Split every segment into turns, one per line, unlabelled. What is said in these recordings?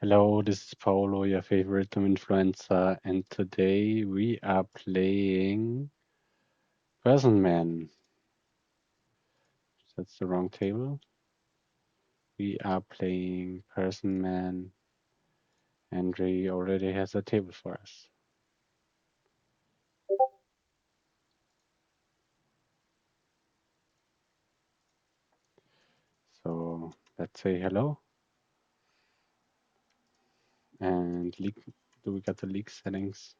Hello, this is Paolo, your favorite influencer, and today we are playing Personman. That's the wrong table. We are playing Personman, and Ray already has a table for us. So let's say hello. And leak. Do we got the leak settings?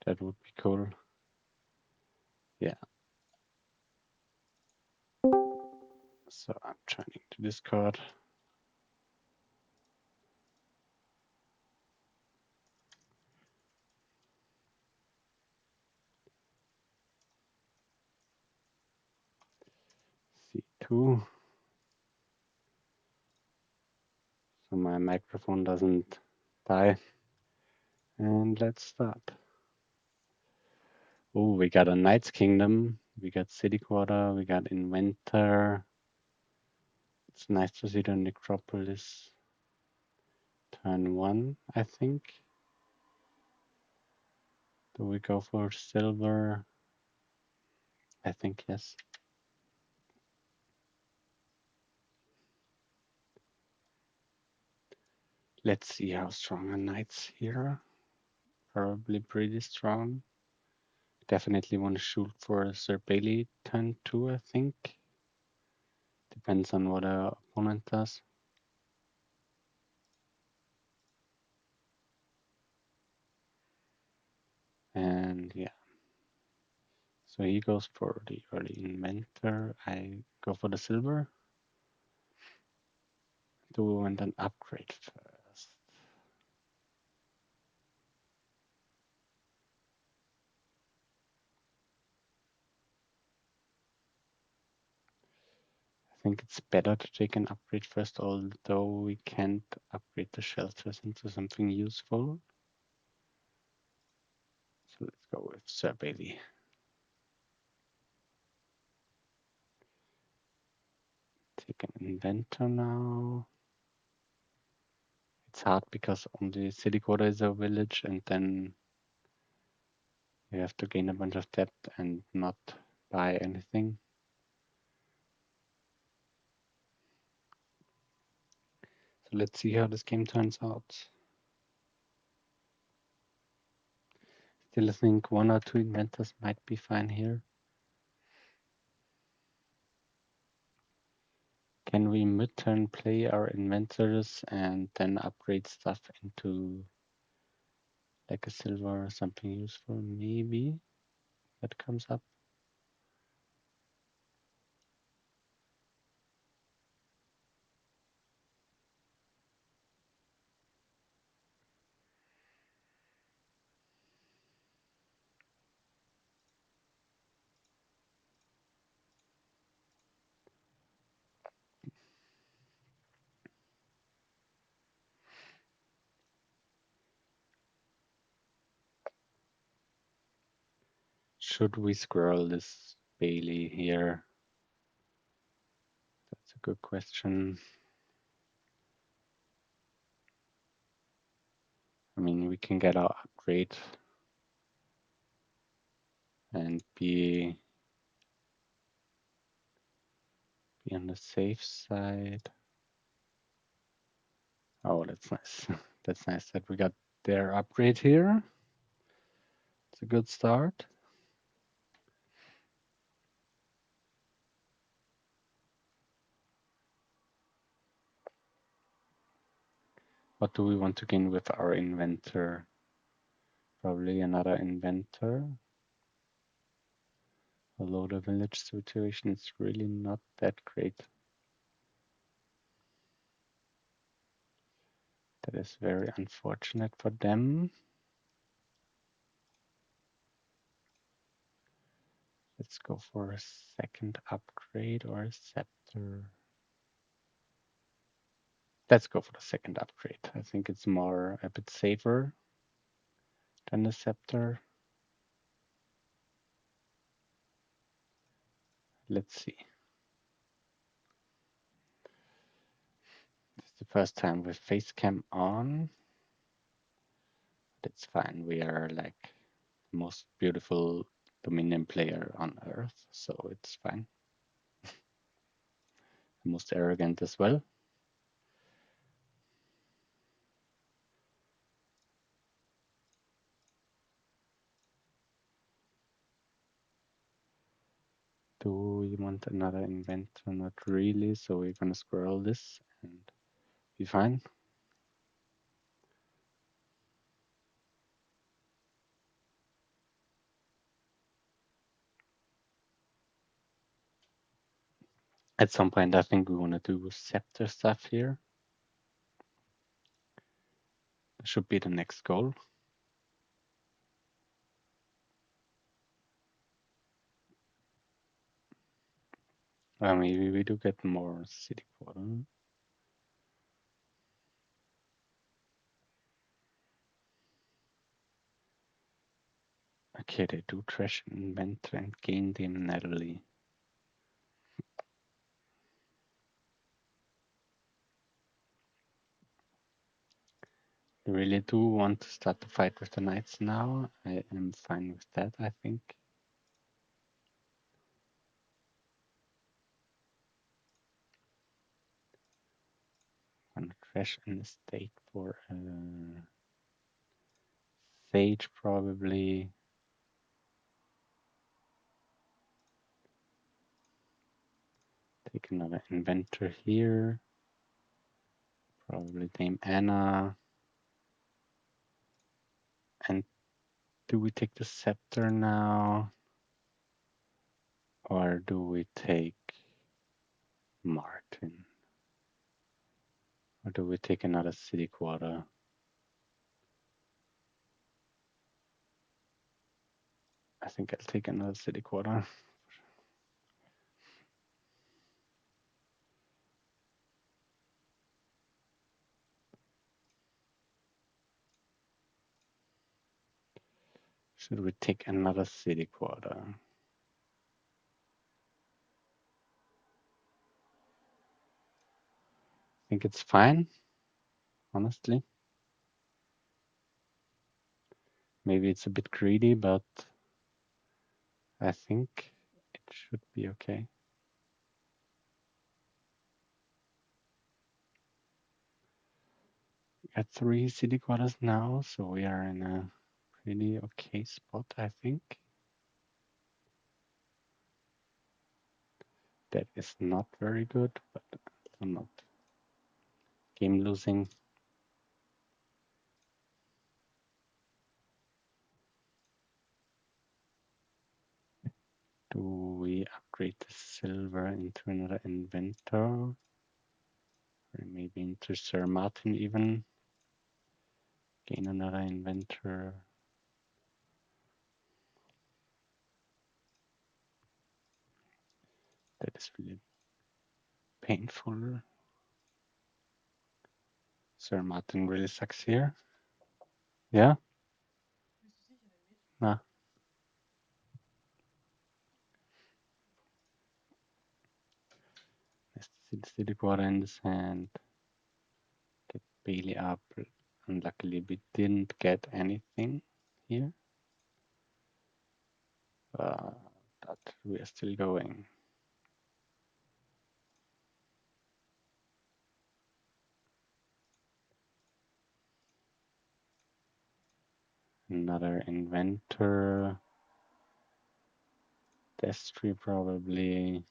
That would be cool. Yeah. So I'm joining to Discord. C2. So my microphone doesn't die. And let's start. Oh, we got a Knights Kingdom, we got City Quarter, we got Inventor. It's nice to see the Necropolis. Turn 1, I think. Do we go for silver? I think yes. Let's see how strong a Knight's here. Probably pretty strong. Definitely want to shoot for Sir Bailey turn 2, I think. Depends on what our opponent does. And yeah. So he goes for the early Inventor. I go for the silver. Do we want an upgrade first? I think it's better to take an upgrade first, although we can't upgrade the shelters into something useful. So let's go with Sir Bailey. Take an Inventor now. It's hard because only City Quarter is a village, and then you have to gain a bunch of debt and not buy anything. So let's see how this game turns out. Still think 1 or 2 inventors might be fine here. Can we mid-turn play our inventors and then upgrade stuff into like a silver or something useful? Maybe that comes up. Should we scroll this Bailey here? That's a good question. I mean, we can get our upgrade and be on the safe side. Oh, that's nice. That's nice that we got their upgrade here. It's a good start. What do we want to gain with our inventor? Probably another inventor. Although the village situation is really not that great. That is very unfortunate for them. Let's go for a second upgrade or a scepter. Let's go for the second upgrade. I think it's a bit safer than the scepter. Let's see. First time with face cam on. It's fine. We are like the most beautiful Dominion player on Earth, so it's fine. The most arrogant as well. Do we want another inventor? Not really, so we're gonna scroll this and be fine. At some point, I think we want to do scepter stuff here. Should be the next goal. Maybe we do get more city quarter. Okay, they do trash inventor and gain them narrowly. I really do want to start the fight with the knights now. I am fine with that, I think. Gonna trash an estate for Sage probably. Take another inventor here. Probably Dame Anna. And do we take the scepter now? Or do we take Martin? Or do we take another city quarter? I think I'll take another city quarter. Should we take another city quarter? I think it's fine, honestly. Maybe it's a bit greedy, but I think it should be okay. We got 3 city quarters now, so we are in a pretty okay spot, I think. That is not very good, but I'm not game losing. Do we upgrade the silver into another inventor? Or maybe into Sir Martin even? Gain another inventor. That is really painful. Sir Martin really sucks here. Yeah? Nah. Let's see the quarter in this hand. Get Bailey up. Unluckily, we didn't get anything here. But we are still going. Another inventor. Destry probably.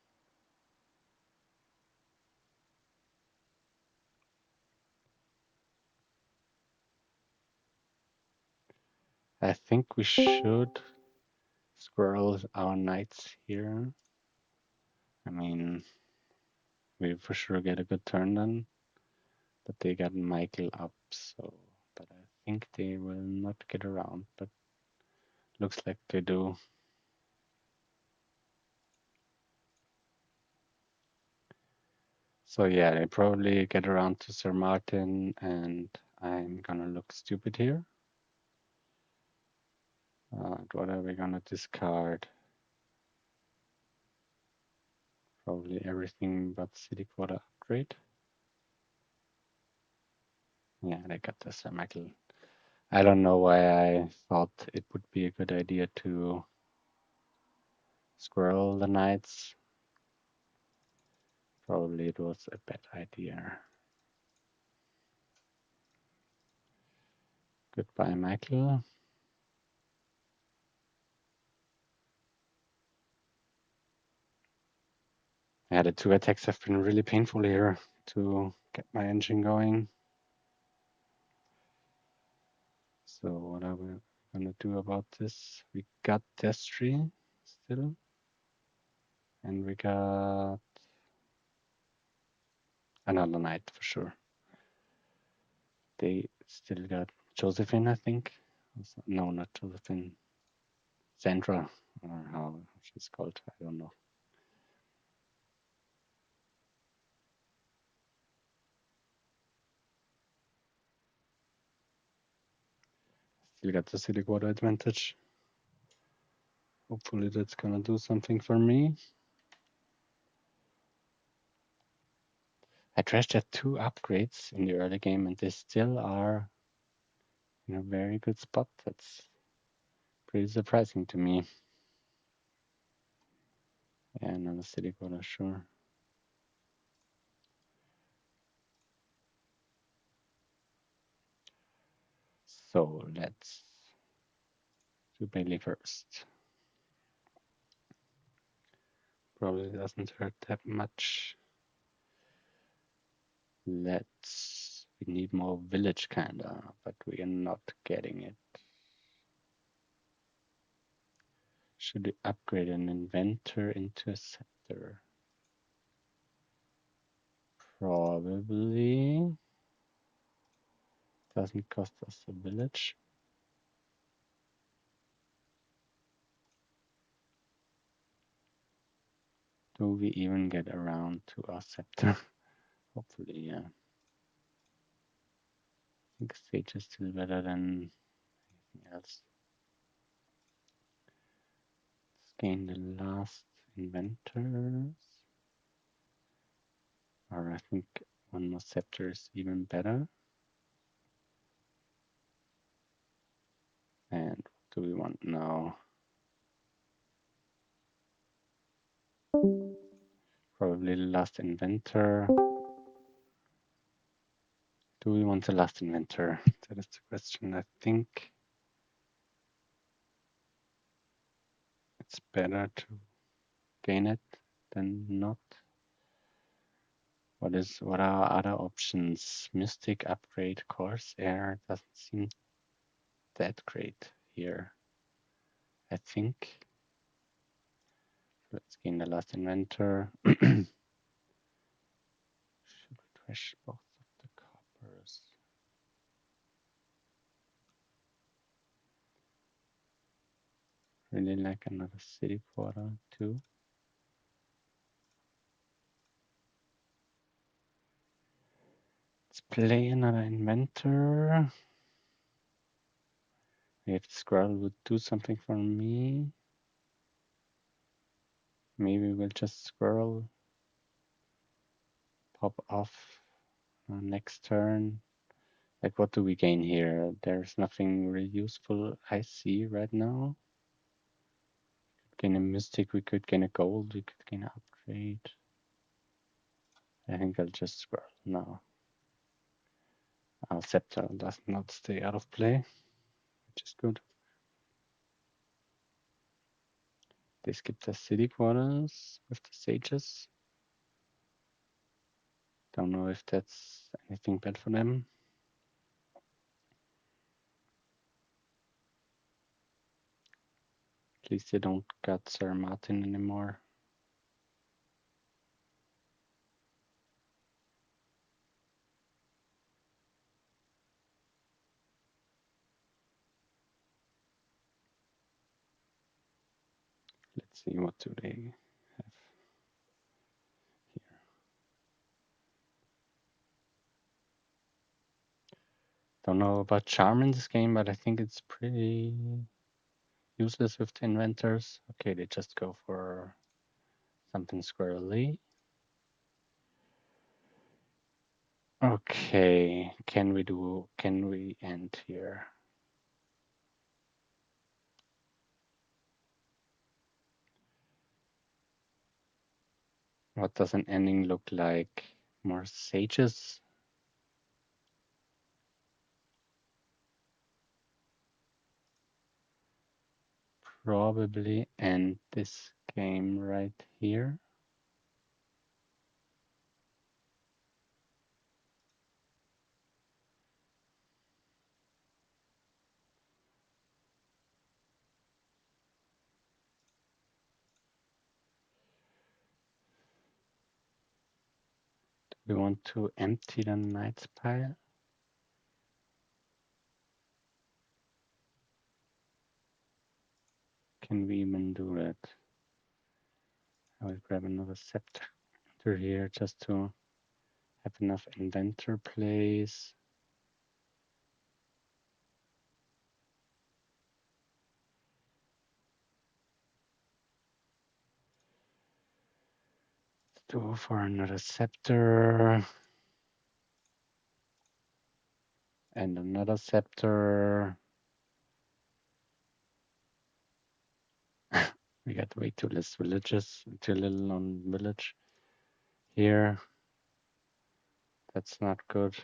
I think we should squirrel our knights here. I mean, we for sure get a good turn then. But they got Michael up, so. But I think they will not get around, but looks like they do. So yeah, they probably get around to Sir Martin, and I'm gonna look stupid here. What are we gonna discard? Probably everything but city quarter upgrade. Yeah, they got the Sir Michael. I don't know why I thought it would be a good idea to squirrel the knights. Probably it was a bad idea. Goodbye, Michael. Yeah, the two attacks have been really painful here to get my engine going. So what are we gonna do about this? We got Destry still, and we got another knight for sure. They still got Josephine, I think. No, not Josephine. Sandra, or how she's called, I don't know. Still got the city quarter advantage. Hopefully that's gonna do something for me. I trashed at 2 upgrades in the early game and they still are in a very good spot. That's pretty surprising to me. Yeah, another city quarter, sure. So let's do Bailey first. Probably doesn't hurt that much. We need more village kinda, but we are not getting it. Should we upgrade an inventor into a scepter? Probably. Doesn't cost us a village. Do we even get around to our scepter? Hopefully, yeah. I think stage is still better than anything else. Let's gain the last inventors. Or I think one more scepter is even better. And what do we want now? Probably the last inventor. Do we want the last inventor? That is the question. I think it's better to gain it than not. What are other options? Mystic upgrade, Corsair doesn't seem that great here. I think. Let's gain the last inventor. Should we trash both of the coppers? Really like another city quarter too. Let's play another inventor. If Squirrel would do something for me, maybe we'll just Squirrel pop off next turn. Like, what do we gain here? There's nothing really useful I see right now. Gain a Mystic, we could gain a Gold, we could gain an upgrade. I think I'll just Squirrel now. Our Scepter does not stay out of play, which is good. They skip the city quarters with the sages. Don't know if that's anything bad for them. At least they don't got Sir Martin anymore. Let's see, what do they have here? Don't know about charm in this game, but I think it's pretty useless with the inventors. Okay, they just go for something squirrely. Okay, can we end here? What does an ending look like? More sages? Probably end this game right here. We want to empty the knights pile. Can we even do that? I will grab another scepter here just to have enough inventor place. Let's do for another scepter. And another scepter. We got way too less villages, too little on village here. That's not good.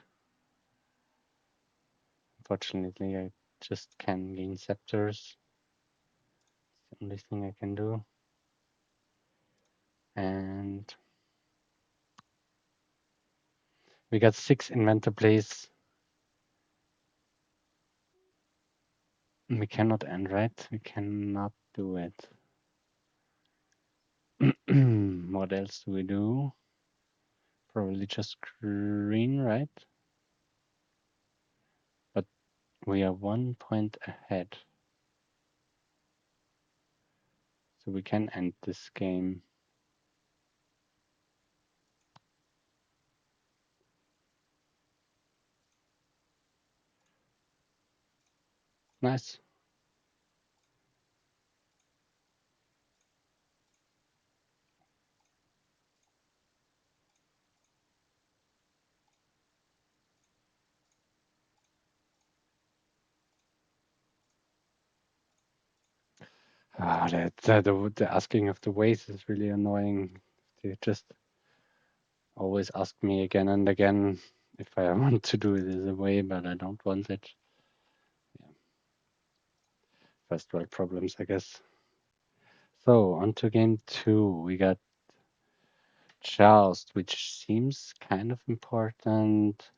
Unfortunately, I just can gain scepters. It's the only thing I can do. And we got 6 inventor place. We cannot end, right? We cannot do it. What else do we do? Probably just green, right? But we are 1 point ahead. So we can end this game. Nice. The asking of the ways is really annoying. They just always ask me again and again if I want to do it this way, but I don't want it. Yeah. First world problems, I guess. So on to game 2. We got Joust, which seems kind of important.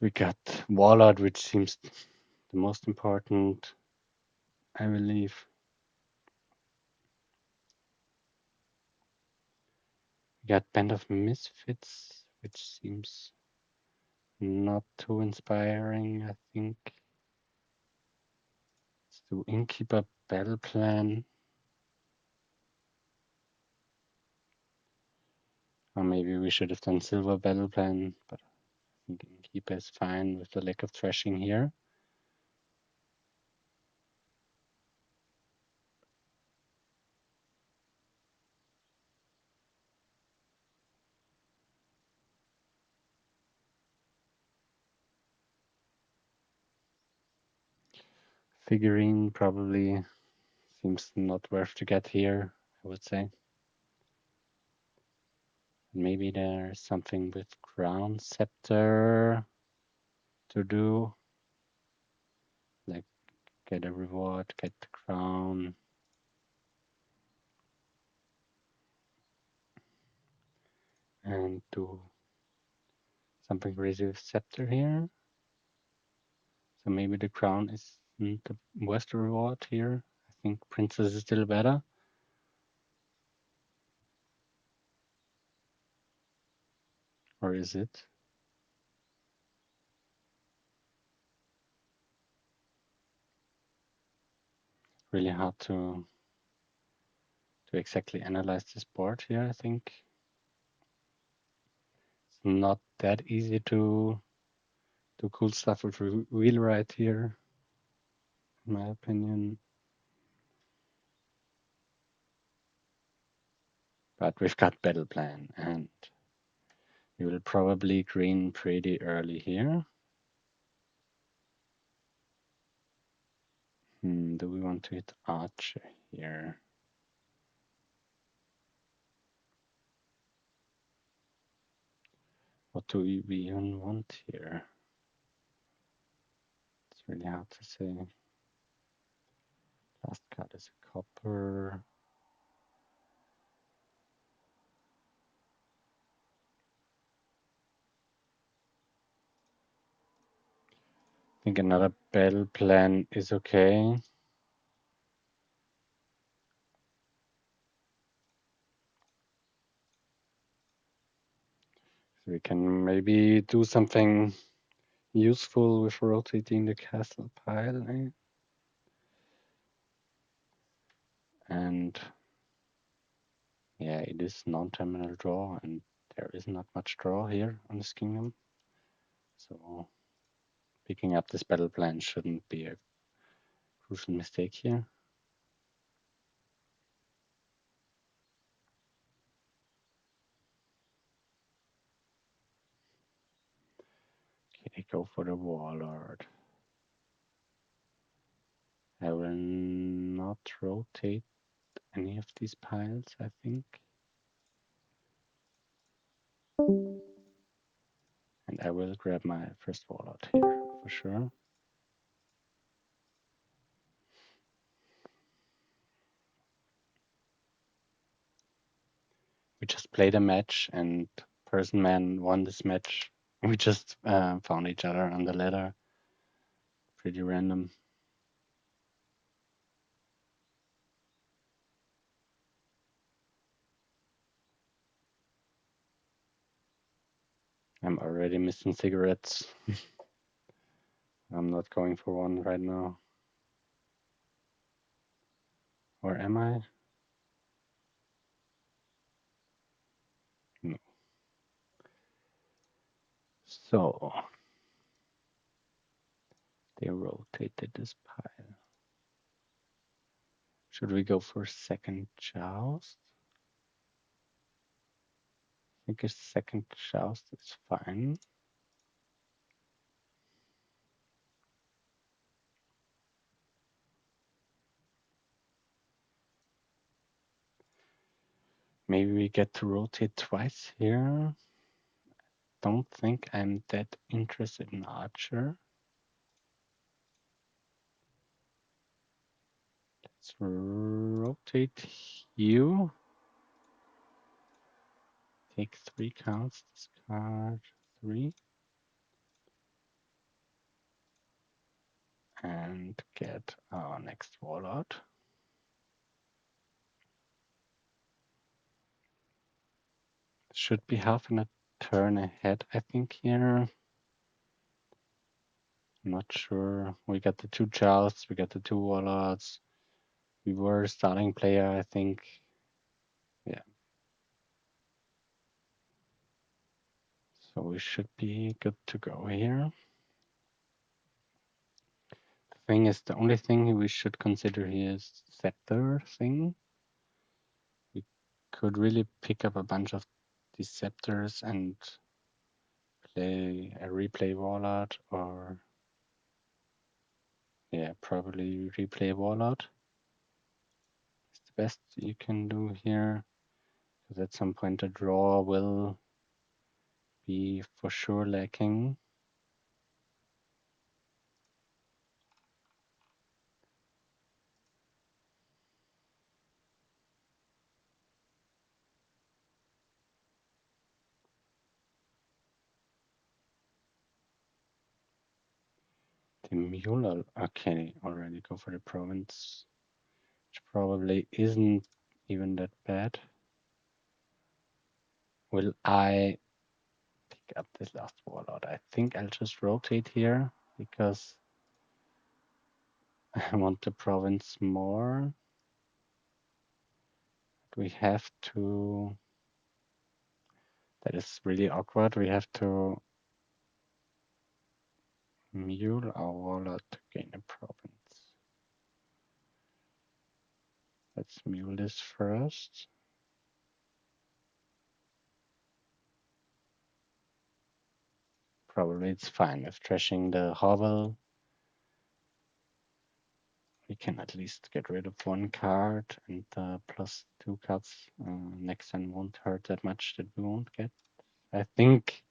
We got Warlord, which seems the most important, I believe. We got Band of Misfits, which seems not too inspiring, I think. Let's do Innkeeper Battle Plan. Or maybe we should have done Silver Battle Plan, but I think Innkeeper is fine with the lack of thrashing here. Figurine probably seems not worth to get here, I would say. Maybe there's something with Crown Scepter to do. Like get a reward, get the crown. And do something crazy with Scepter here. So maybe the crown is the worst reward here. I think Princess is still better. Or is it? Really hard to exactly analyze this board here, I think. It's not that easy to do cool stuff with wheel right here, in my opinion. But we've got battle plan and He will probably green pretty early here. Do we want to hit archer here? What do we even want here? It's really hard to say. Last card is a copper. I think another battle plan is okay. So we can maybe do something useful with rotating the castle pile. And yeah, it is non-terminal draw, and there is not much draw here on this kingdom. So picking up this battle plan shouldn't be a crucial mistake here. Okay, go for the warlord. I will not rotate any of these piles, I think. And I will grab my first warlord here for sure. We just played a match and Personman won this match. We just found each other on the ladder. Pretty random. I'm already missing cigarettes. I'm not going for one right now. Or am I? No. So they rotated this pile. Should we go for second joust? I think a second joust is fine. Maybe we get to rotate twice here. Don't think I'm that interested in archer. Let's rotate you. Take 3 counts, discard 3. And get our next warlord. Should be half a turn ahead, I think, here. Not sure. We got the 2 jousts, we got the 2 warlords. We were starting player, I think. Yeah. So we should be good to go here. The thing is, the only thing we should consider here is scepter thing. We could really pick up a bunch of these scepters and play a replay warlord, or yeah, probably replay warlord. It's the best you can do here, because at some point the draw will be for sure lacking. The mule, okay, already go for the province, which probably isn't even that bad. Will I pick up this last warlord? I think I'll just rotate here because I want the province more. We have to, that is really awkward. We have to mule our warlord to gain a province. Let's mule this first. Probably it's fine with trashing the hovel. We can at least get rid of one card, and the plus 2 cards next turn won't hurt that much that we won't get, I think.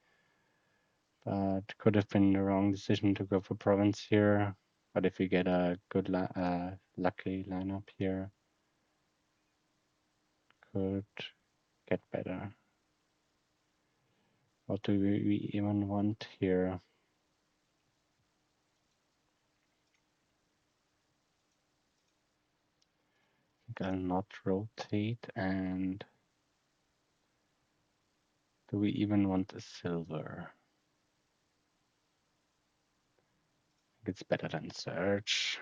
But could have been the wrong decision to go for province here. But if we get a good lucky lineup here, could get better. What do we even want here? I think I'll not rotate. And do we even want a silver? I think it's better than search.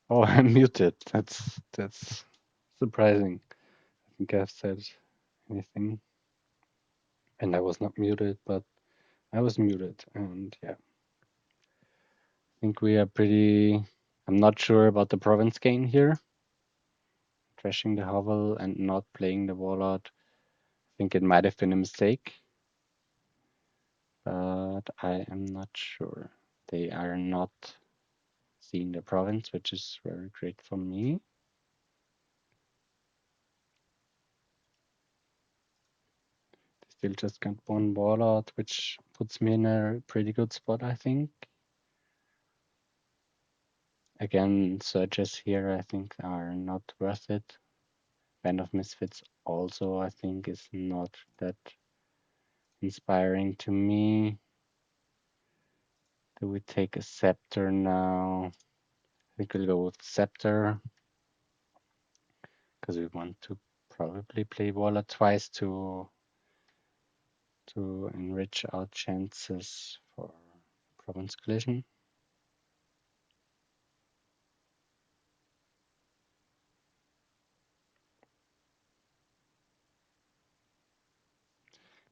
Oh, I'm muted. That's surprising. I think I've said anything, and I was not muted, but I was muted, and yeah, I think we are pretty. I'm not sure about the province gain here. Trashing the hovel and not playing the warlord. I think it might have been a mistake, but I am not sure. They are not seeing the province, which is very great for me. They still just got one warlord, which puts me in a pretty good spot, I think. Again, searches here I think are not worth it. Band of Misfits also I think is not that inspiring to me. Do we take a Scepter now? I think we'll go with Scepter because we want to probably play Warlord twice to enrich our chances for Province Collision.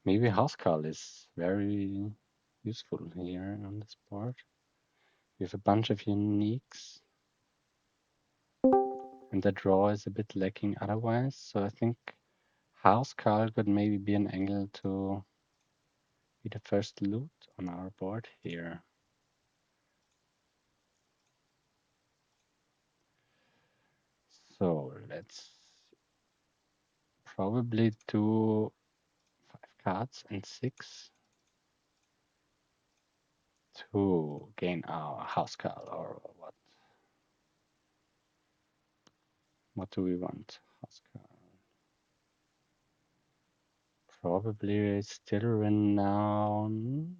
Maybe Housecarl is very useful here on this board. We have a bunch of uniques, and the draw is a bit lacking otherwise. So I think Housecarl could maybe be an angle to be the first loot on our board here. So let's probably do 5 cards and 6 to gain our Housecarl, or what? What do we want? Housecarl. Probably still renown.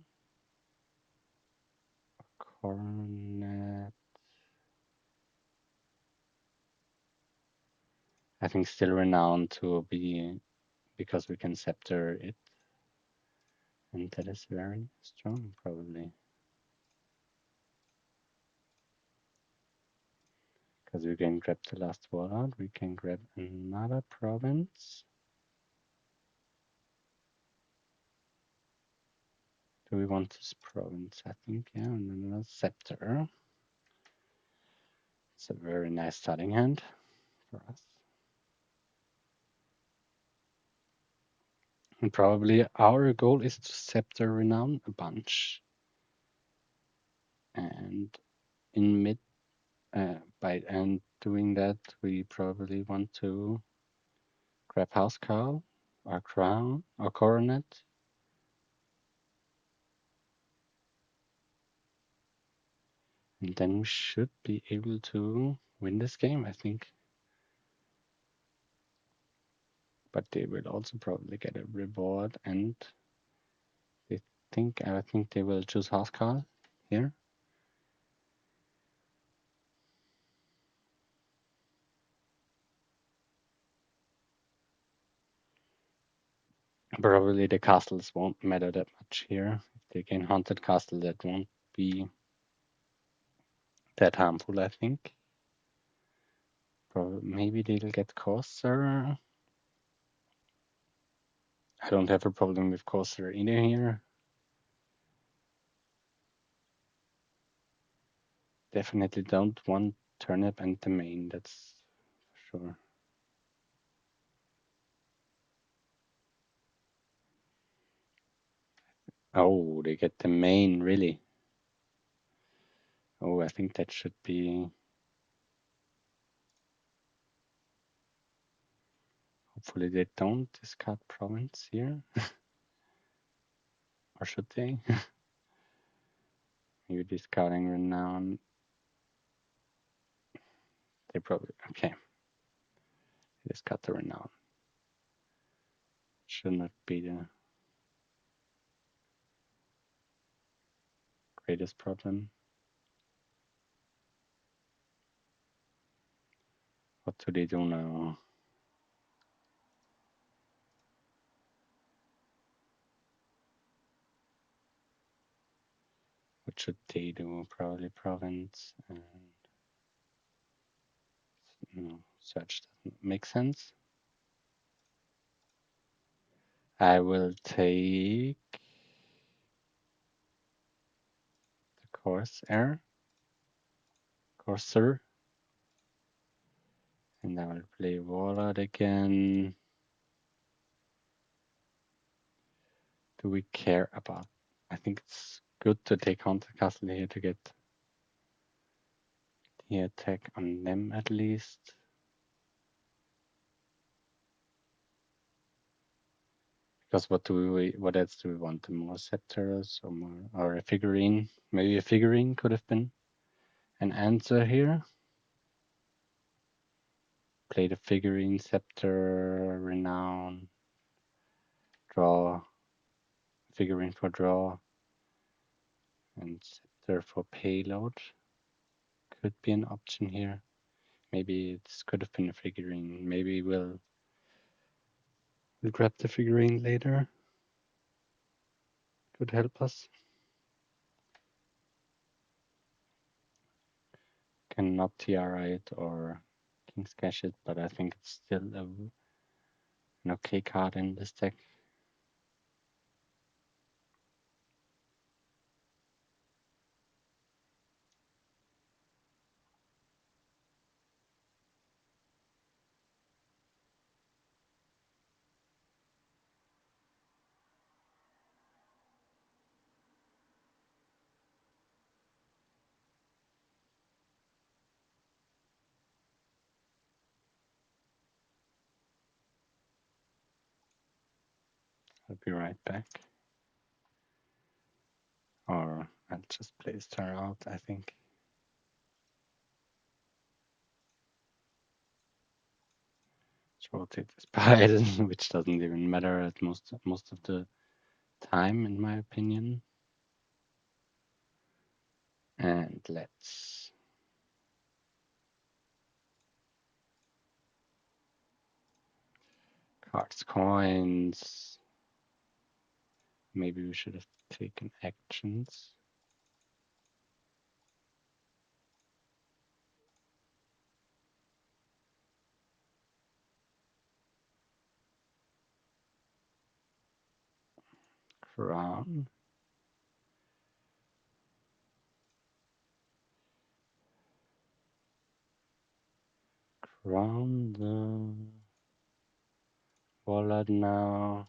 Coronet. I think still renowned to be because we can scepter it. And that is very strong, probably. Because we can grab the last warlord, we can grab another province. Do we want this province? I think, yeah, and another scepter. It's a very nice starting hand for us. And probably our goal is to scepter renown a bunch. And in mid by and doing that, we probably want to grab Housecarl, our crown, our coronet. And then we should be able to win this game, I think. But they will also probably get a reward, and I think they will choose Housecarl here. Probably the castles won't matter that much here. If they gain Haunted Castle, that won't be that harmful, I think. Probably, maybe they'll get Corsair. I don't have a problem with Corsair either here. Definitely don't want turnip and the main, that's for sure. Oh, they get the main, really? Oh, I think that should be. Hopefully they don't discard province here. Or should they? Maybe discarding renown. They probably. Okay. Discard the renown. Should not be the greatest problem. What do they do now? What should they do? Probably province and no, search doesn't make sense. I will take the Corsair, Corsair, and I will play Warlord again. Do we care about? I think it's good to take on the castle here to get the attack on them at least. Because what else do we want? More scepters or more, or a figurine? Maybe a figurine could have been an answer here. Play the figurine, scepter, renown, draw, figurine for draw, and scepter for payload. Could be an option here. Maybe this could have been a figurine. Maybe we'll grab the figurine later. Could help us. Cannot TRI it or King's Cash it, but I think it's still an okay card in this deck. I'll be right back. Or I'll just place her out, I think. Let's rotate this pile, which doesn't even matter at most of the time, in my opinion. And let's cards, coins. Maybe we should have taken actions. Crown. Crown the wallet now.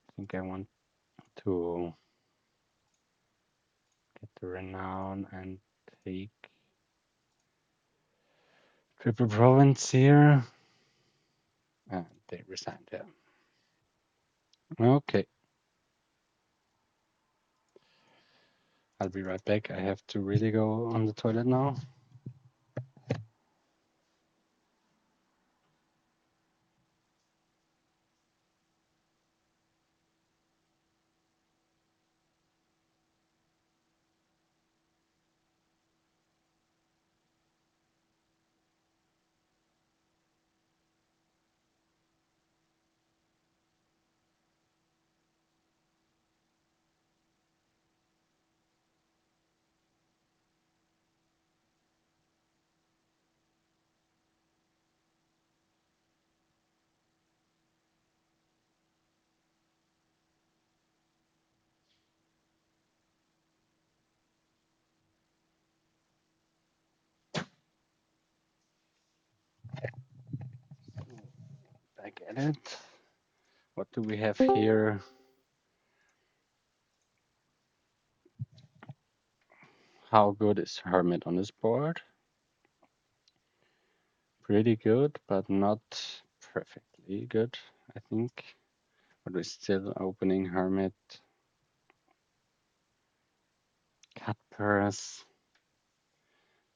I think I want to get the renown and take triple province here. And they resigned, yeah. Okay. I'll be right back. I have to really go on the toilet now. decided. What do we have here? How good is Hermit on this board? Pretty good, but not perfectly good, I think. But we're still opening Hermit. Cut purse.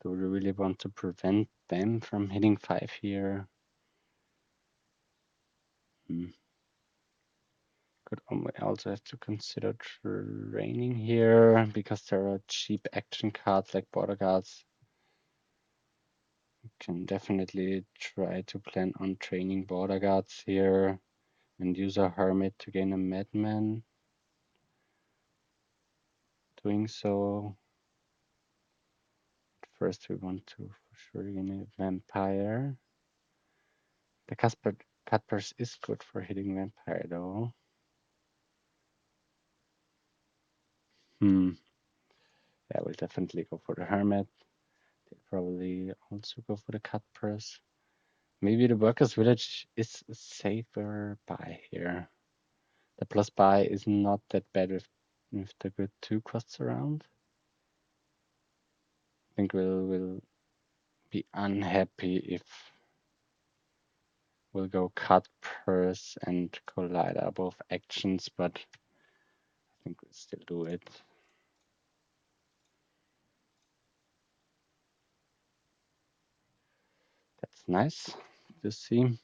Do we really want to prevent them from hitting 5 here? Could also have to consider training here because there are cheap action cards like border guards. We can definitely try to plan on training border guards here and use a hermit to gain a madman. Doing so, first we want to for sure gain a vampire. The Cuthbert is good for hitting vampire though. Yeah, we'll definitely go for the hermit. They'll probably also go for the Cuthbert. Maybe the workers' village is a safer buy here. The plus buy is not that bad with the good 2 costs around. I think we'll be unhappy if we'll go cut purse and collider both actions, but I think we'll still do it. That's nice to see.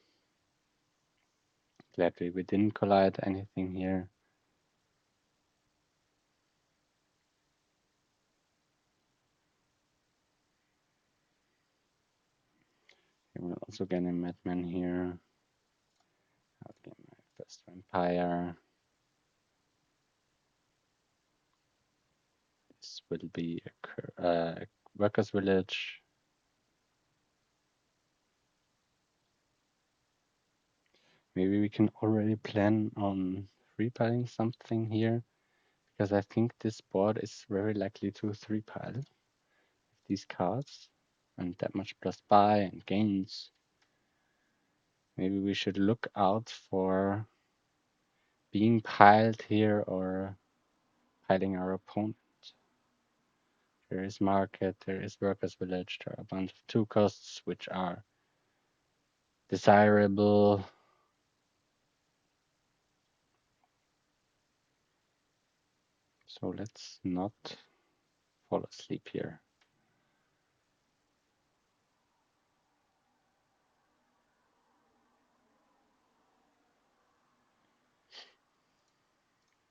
Gladly we didn't collide anything here. We'll also get a madman here. I'll get my first vampire. This will be a workers' village. Maybe we can already plan on three-piling something here, because I think this board is very likely to three-pile these cards and that much plus buy and gains. Maybe we should look out for being piled here or piling our opponent. There is market, there is workers' village, there are a bunch of 2 costs which are desirable. So let's not fall asleep here.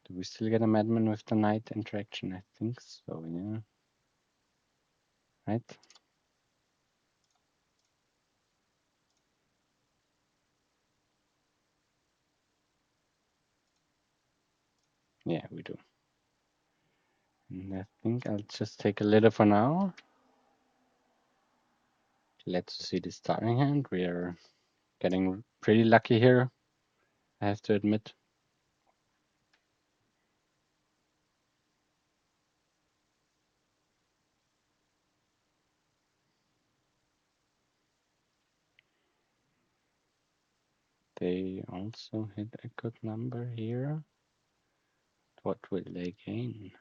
Do we still get a madman with the knight interaction? I think so, yeah. Right? Yeah, we do. And I think I'll just take a little for now. Let's see the starting hand. We are getting pretty lucky here, I have to admit. They also hit a good number here. What will they gain?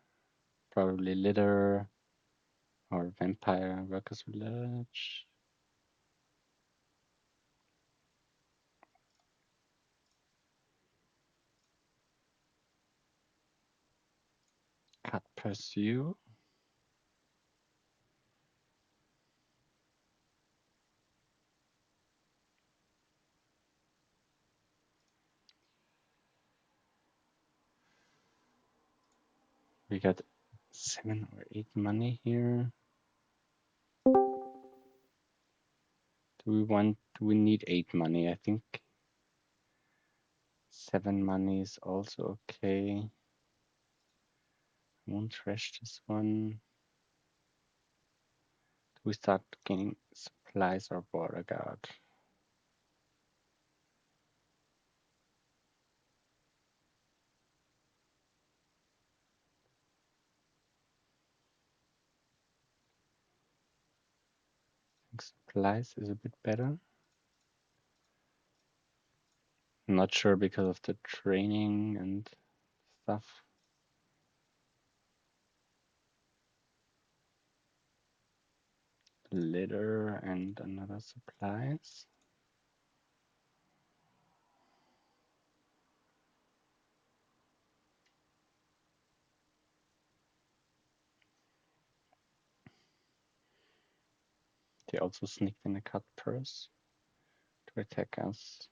Probably litter or vampire workers village. Cut pursue. We got 7 or 8 money here. Do we need 8 money? I think 7 money is also okay. Won't trash this one. Do we start gaining supplies or border guard? I think supplies is a bit better. Not sure because of the training and stuff. Litter and another supplies. They also sneaked in a cut purse to attack us.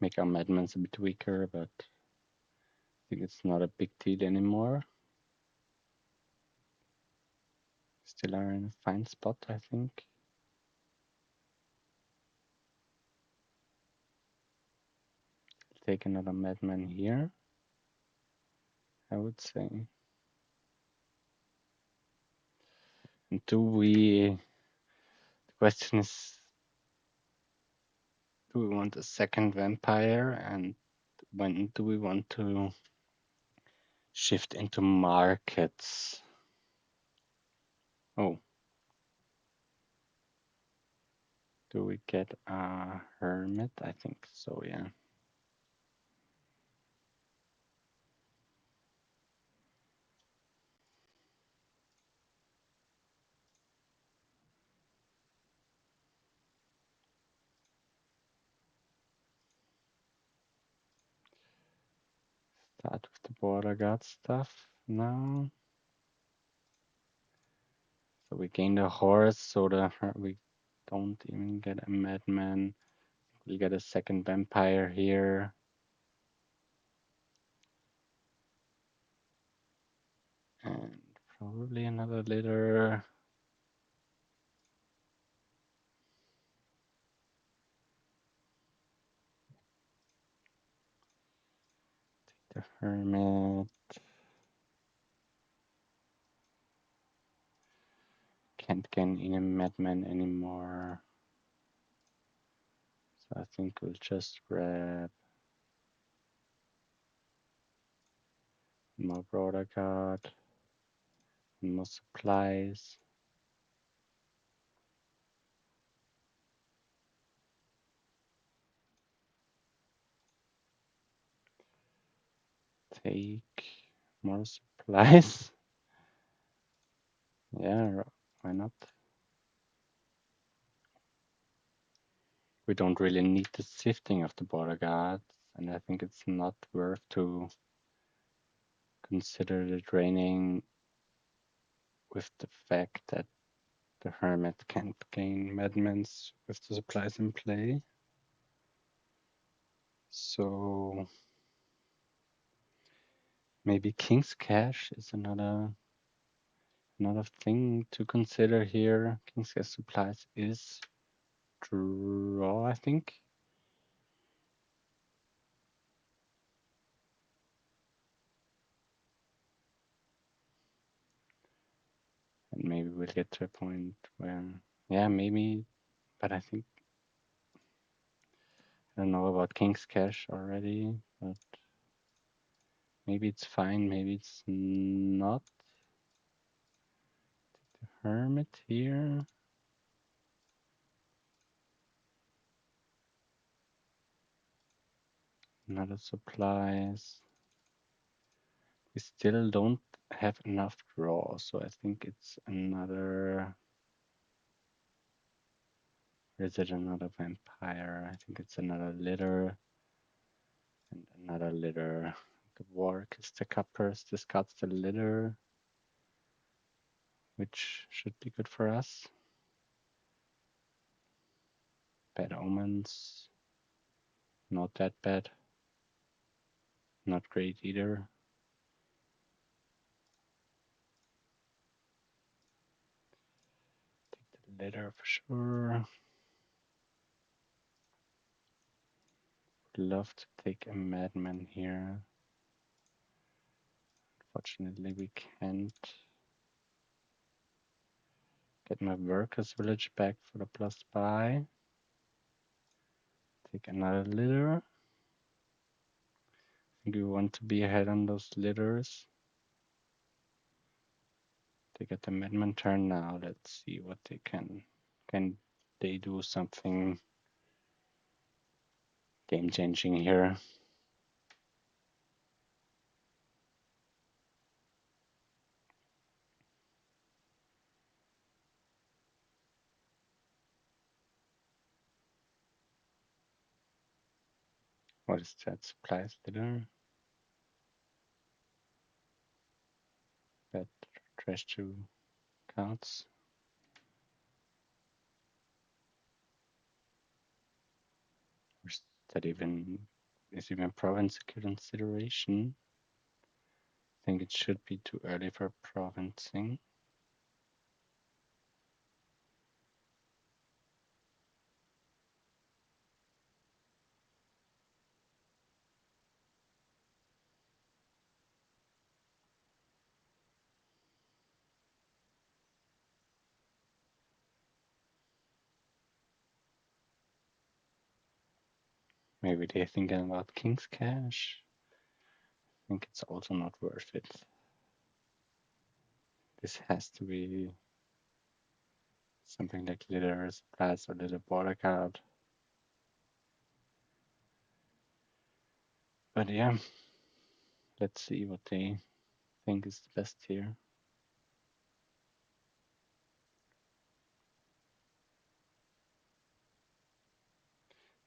Make our madmans a bit weaker, but I think it's not a big deal anymore. Still are in a fine spot, I think. Take another madman here, I would say. And the question is, do we want a second vampire, and when do we want to shift into markets? Oh, do we get a hermit? I think so, yeah. Start with the border guard stuff now. So we gained a horse, so we don't even get a madman. We get a second vampire here. And probably another litter. Take the hermit. Can't get in a madman anymore. So I think we'll just grab more border guard, more supplies. Take more supplies. Yeah, why not? We don't really need the sifting of the border guards, and I think it's not worth to consider the draining with the fact that the hermit can't gain madmans with the supplies in play. So maybe King's Cash is another thing to consider here. King's Cash supplies is draw, I think. And maybe we'll get to a point where, yeah, maybe, but I think, I don't know about King's Cash already, but maybe it's fine, maybe it's not. The hermit here. Another supplies. We still don't have enough draw, so I think it's another. Or is it another vampire? I think it's another litter and another litter. The work is the cuppers, discards the litter, which should be good for us. Bad omens. Not that bad. Not great either. Take the litter for sure. Would love to take a madman here. Unfortunately, we can't. Get my workers village back for the plus buy. Take another litter. I think we want to be ahead on those litters. They get the amendment turn now. Let's see what they can. Can they do something Game changing here. What is that? Supplies dinner? That trash two cards. Or is that even province a consideration? I think it should be too early for provincing. Maybe they're thinking about King's Cash. I think it's also not worth it. This has to be something like Litter Supplies or Little Border Card. But yeah, let's see what they think is the best here.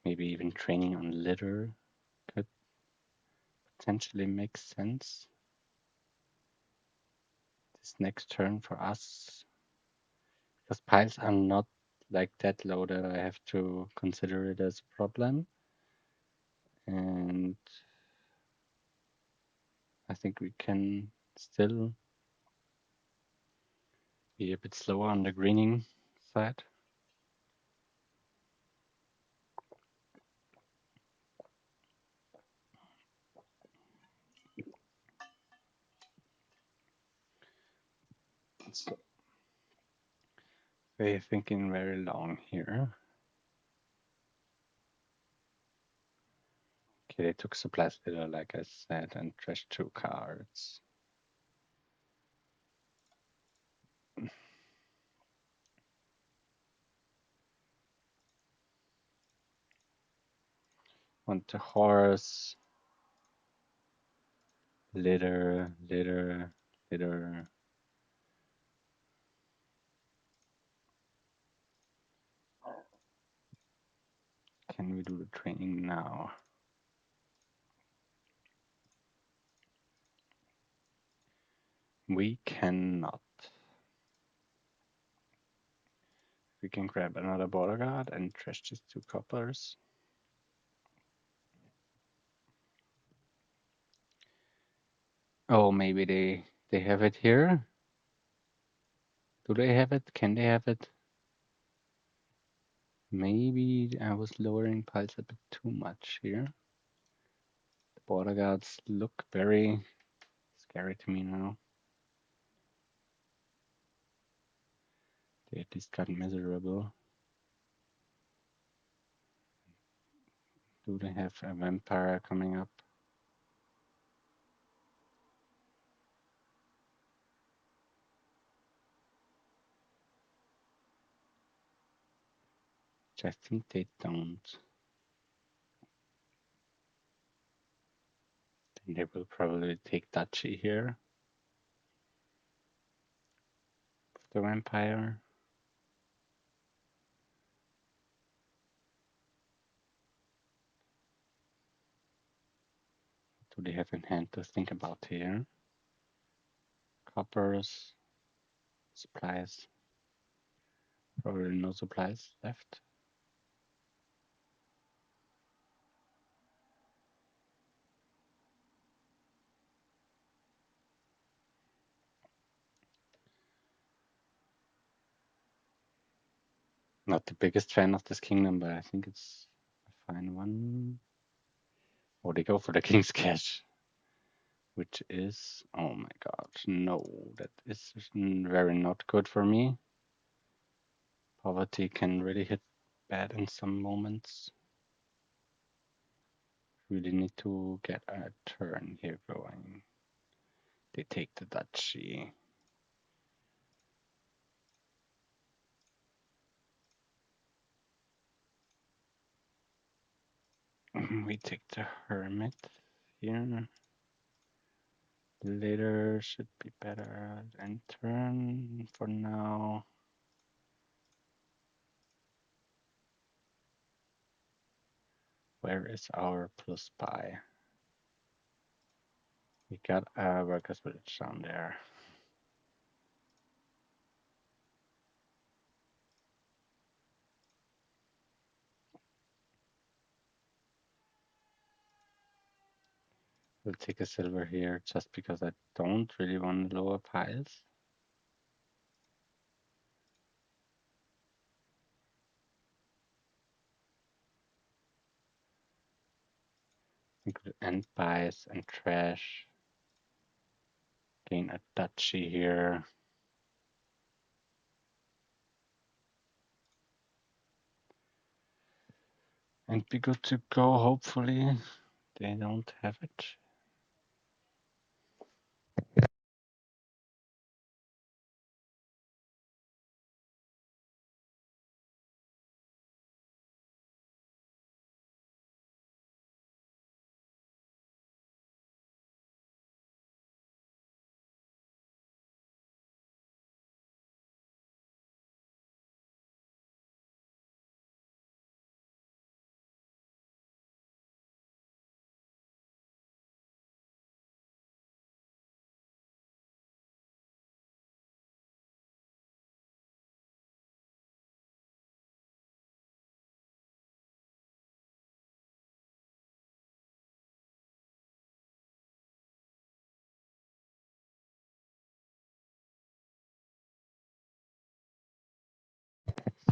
Maybe even training on Litter could potentially make sense. This next turn for us, because piles are not like that low that I have to consider it as a problem. And I think we can still be a bit slower on the greening side. So we're thinking very long here. Okay, they took supplies litter, like I said, and trashed 2 cards. Want the horse, litter, litter, litter. Can we do the training now? We cannot. We can grab another border guard and trash these 2 coppers. Oh, maybe they have it here. Do they have it? Can they have it? Maybe I was lowering piles a bit too much here. The border guards look very scary to me now. They at least got miserable. Do they have a vampire coming up? Which I think they don't. Then they will probably take Duchy here. The vampire. Do they have in hand to think about here? Coppers, supplies. Probably no supplies left. Not the biggest fan of this kingdom, but I think it's a fine one. Oh, they go for the King's Cash, which is, oh my god, no, that is very not good for me. Poverty can really hit bad in some moments. Really need to get a turn here going. They take the duchy. We take the Hermit here. Later should be better than turn for now. Where is our plus buy? We got a workers village down there. We'll take a silver here just because I don't really want lower piles. Include end buys and trash. Gain a duchy here. And be good to go, hopefully. They don't have it.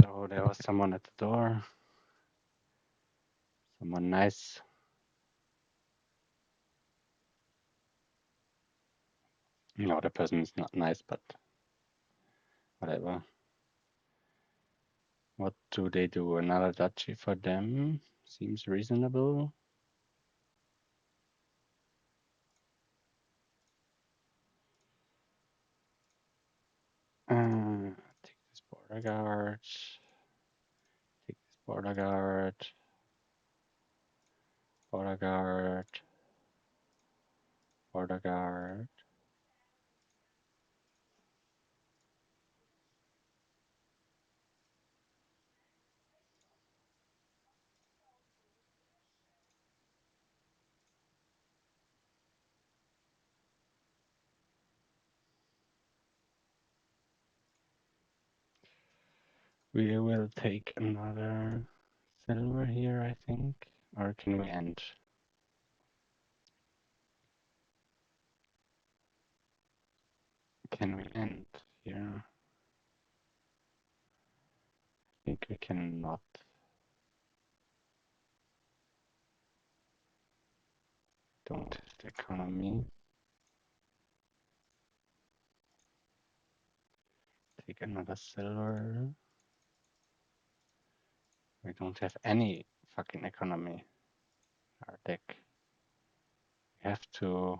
So there was someone at the door. Someone nice. No, the person is not nice, but whatever. What do they do? Another duchy for them? Seems reasonable. Take this border guard. Take this border guard. Border guard. Border guard. We will take another silver here, I think. Or can we end? Can we end here? I think we cannot. Don't have the economy. Take another silver. We don't have any fucking economy. Our deck. We have to.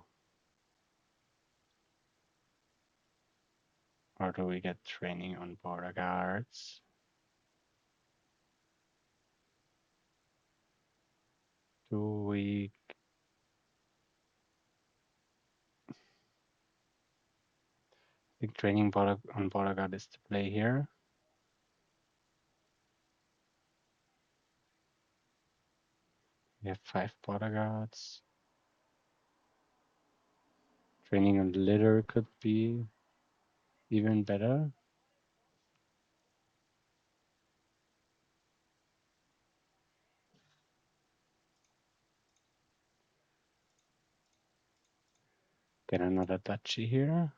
Or do we get training on border guards? Do we? I think training on border guard is to play here. We have 5 border guards. Training on litter could be even better. Get another duchy here.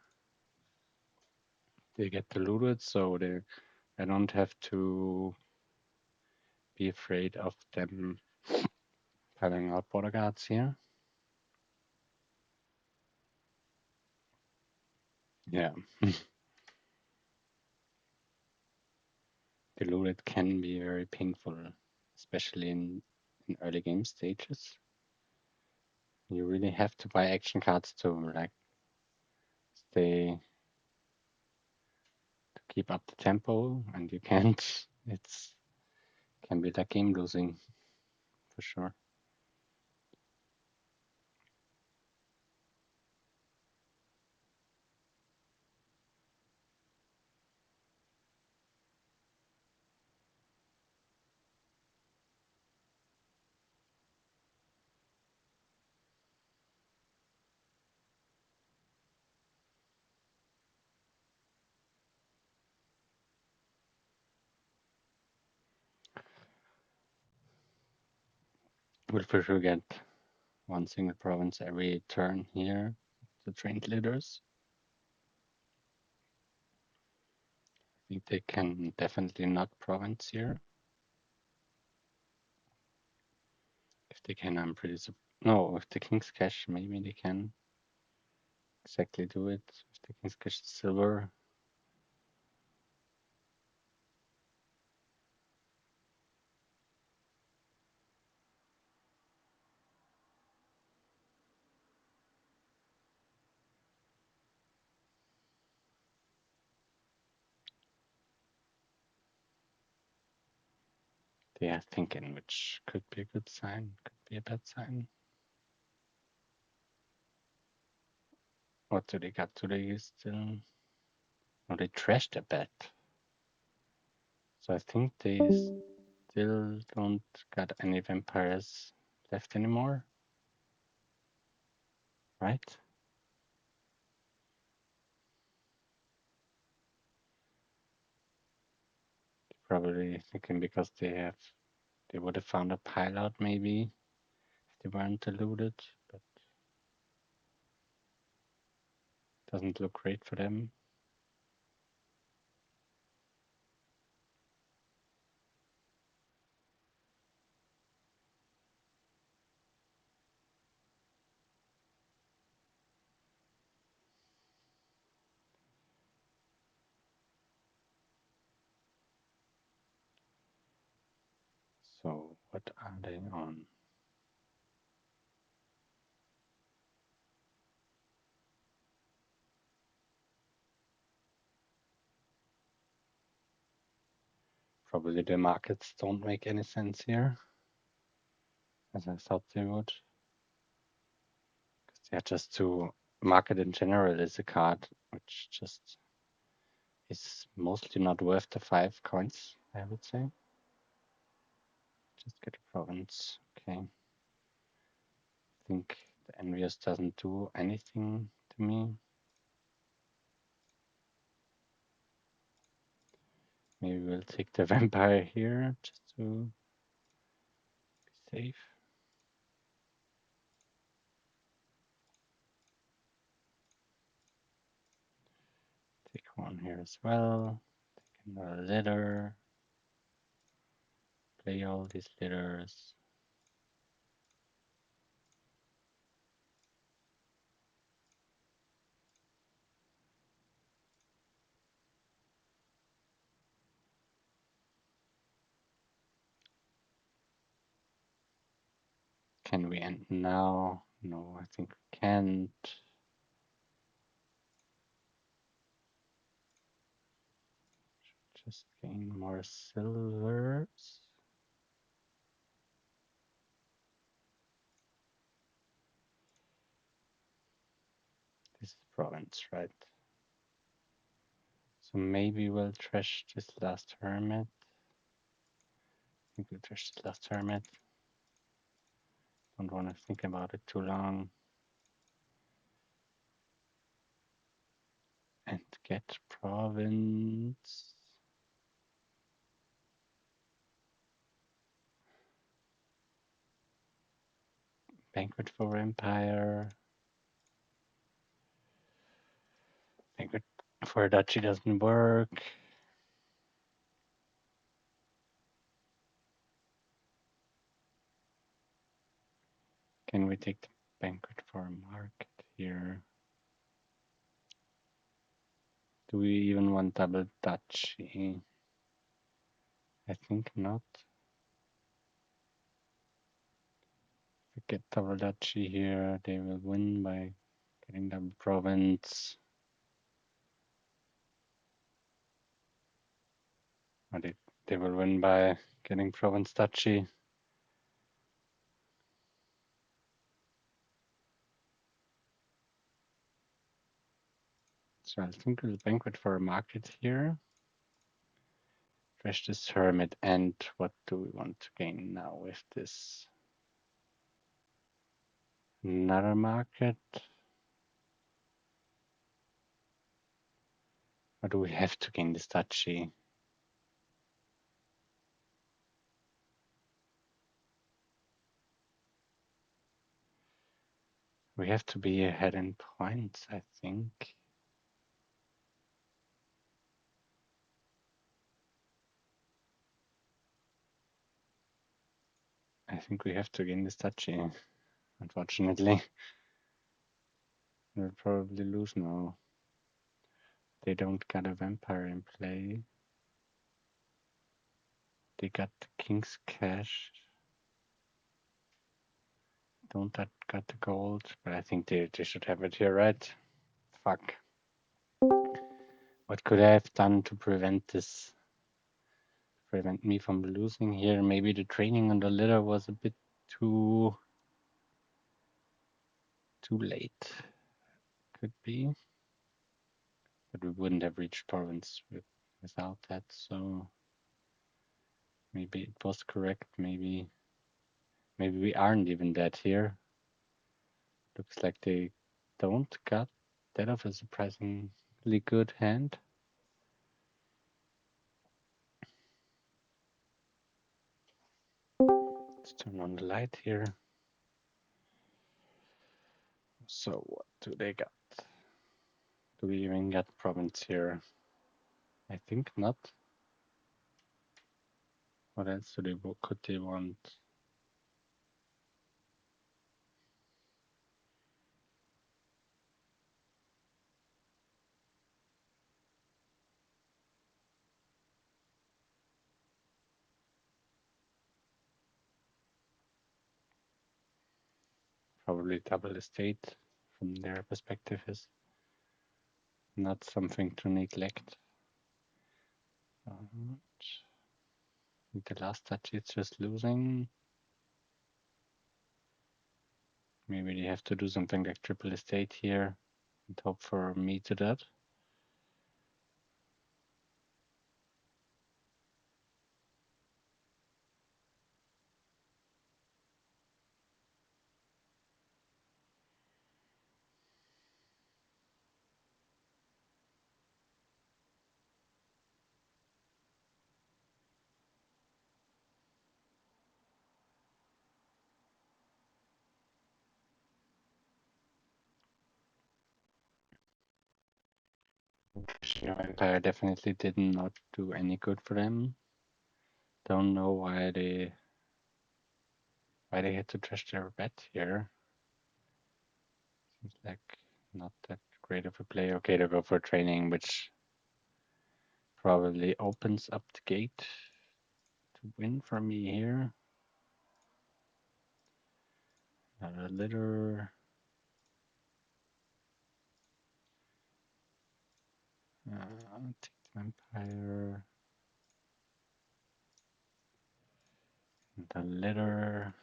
They get diluted, so I don't have to be afraid of them piling out border guards here. Yeah. Diluted can be very painful, especially in early game stages. You really have to buy action cards to like stay to keep up the tempo, and you can't. It's can be like game losing for sure. We'll for sure get one single province every turn here. The trained leaders. I think they can definitely not province here. If they can, I'm pretty no, with the King's Cash, maybe they can exactly do it. If the King's Cash is silver. They are thinking, which could be a good sign, could be a bad sign. What do they got? Do they still? No, they trashed a bet. So I think they still don't got any vampires left anymore, right? Probably thinking because they would have found a pilot maybe if they weren't eluded, but doesn't look great for them. So what are they on? Probably the markets don't make any sense here, as I thought they would. Because yeah, just to market in general is a card which just is mostly not worth the 5 coins, I would say. Just get a province. Okay. I think the Envious doesn't do anything to me. Maybe we'll take the vampire here just to be safe. Take one here as well. Take another letter. Play all these letters. Can we end now? No, I think we can't. Just gain more silvers. This is province, right? So maybe we'll trash this last hermit. I think we'll trash this last hermit. Don't want to think about it too long. And get province. Banquet for Empire. Banquet for Duchy doesn't work. Can we take the banquet for a market here? Do we even want double duchy? I think not. If we get double duchy here, they will win by getting double province. Or they will win by getting province duchy. So I think we'll banquet for a market here. Trash this hermit, and what do we want to gain now with this? Another market? Or do we have to gain this duchy? We have to be ahead in points, I think. I think we have to gain this touchy, unfortunately. We'll probably lose now. They don't got a vampire in play. They got the king's cash. Don't that got the gold, but I think they should have it here, right? Fuck. What could I have done to prevent me from losing here? Maybe the training on the litter was a bit too late. Could be. But we wouldn't have reached province without that, so maybe it was correct, maybe we aren't even dead here. Looks like they don't got that of a surprisingly good hand. Let's turn on the light here. So what do they got? Do we even get province here? I think not. What else could they want? Probably double estate from their perspective is not something to neglect. The last touch is just losing. Maybe they have to do something like triple estate here and hope for me to that. Empire definitely did not do any good for them. Don't know why they had to trash their bet here. Seems like not that great of a play. Okay, to go for training, which probably opens up the gate to win for me here. Another litter. Take the vampire. The litter.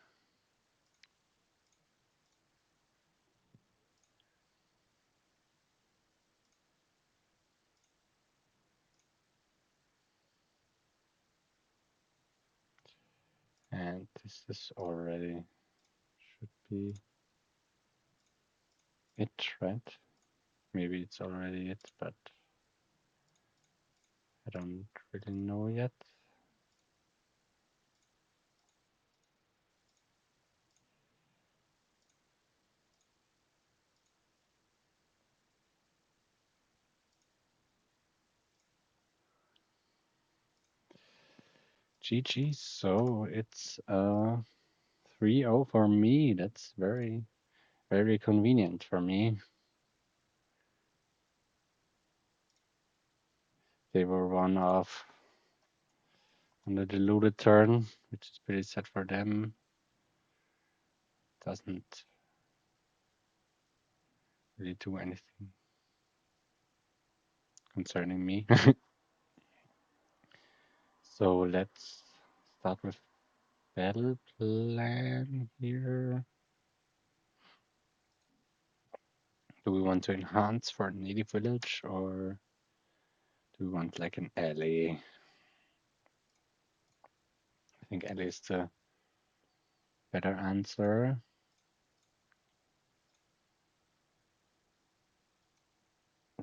And this is already should be it, right? Maybe it's already it, but I don't really know yet. GG, so it's 3-0 for me. That's very, very convenient for me. They were one off on the diluted turn, which is pretty sad for them. Doesn't really do anything concerning me. So let's start with battle plan here. Do we want to enhance for a native village or do we want like an alley? I think alley is the better answer.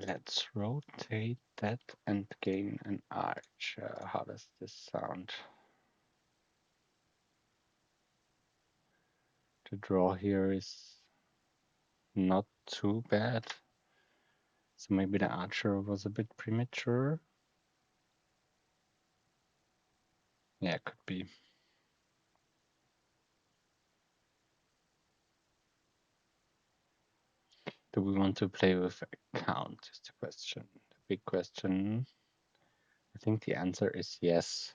Let's rotate that and gain an arch. How does this sound? The draw here is not too bad. So maybe the archer was a bit premature. Yeah, could be. Do we want to play with a count? Is the question. The big question. I think the answer is yes.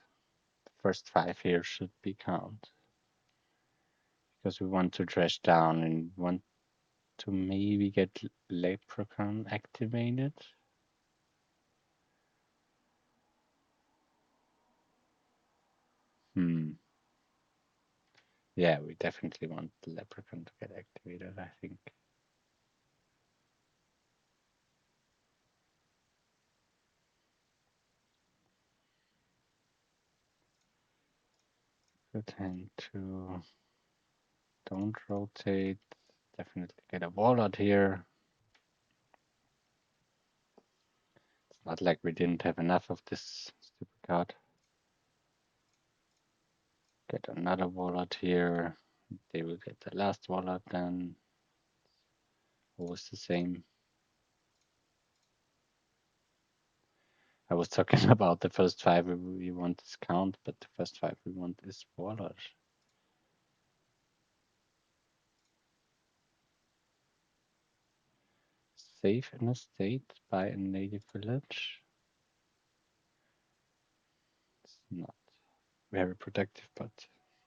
The first 5 here should be count. Because we want to trash down and want to maybe get Leprechaun activated. Yeah, we definitely want the Leprechaun to get activated, I think. Good hand to don't rotate. Definitely get a Warlord here. It's not like we didn't have enough of this stupid card. Get another Warlord here. They will get the last Warlord then. Always the same. I was talking about the first 5 we want is count, but the first 5 we want is Warlord. Safe in a state by a native village. It's not very protective, but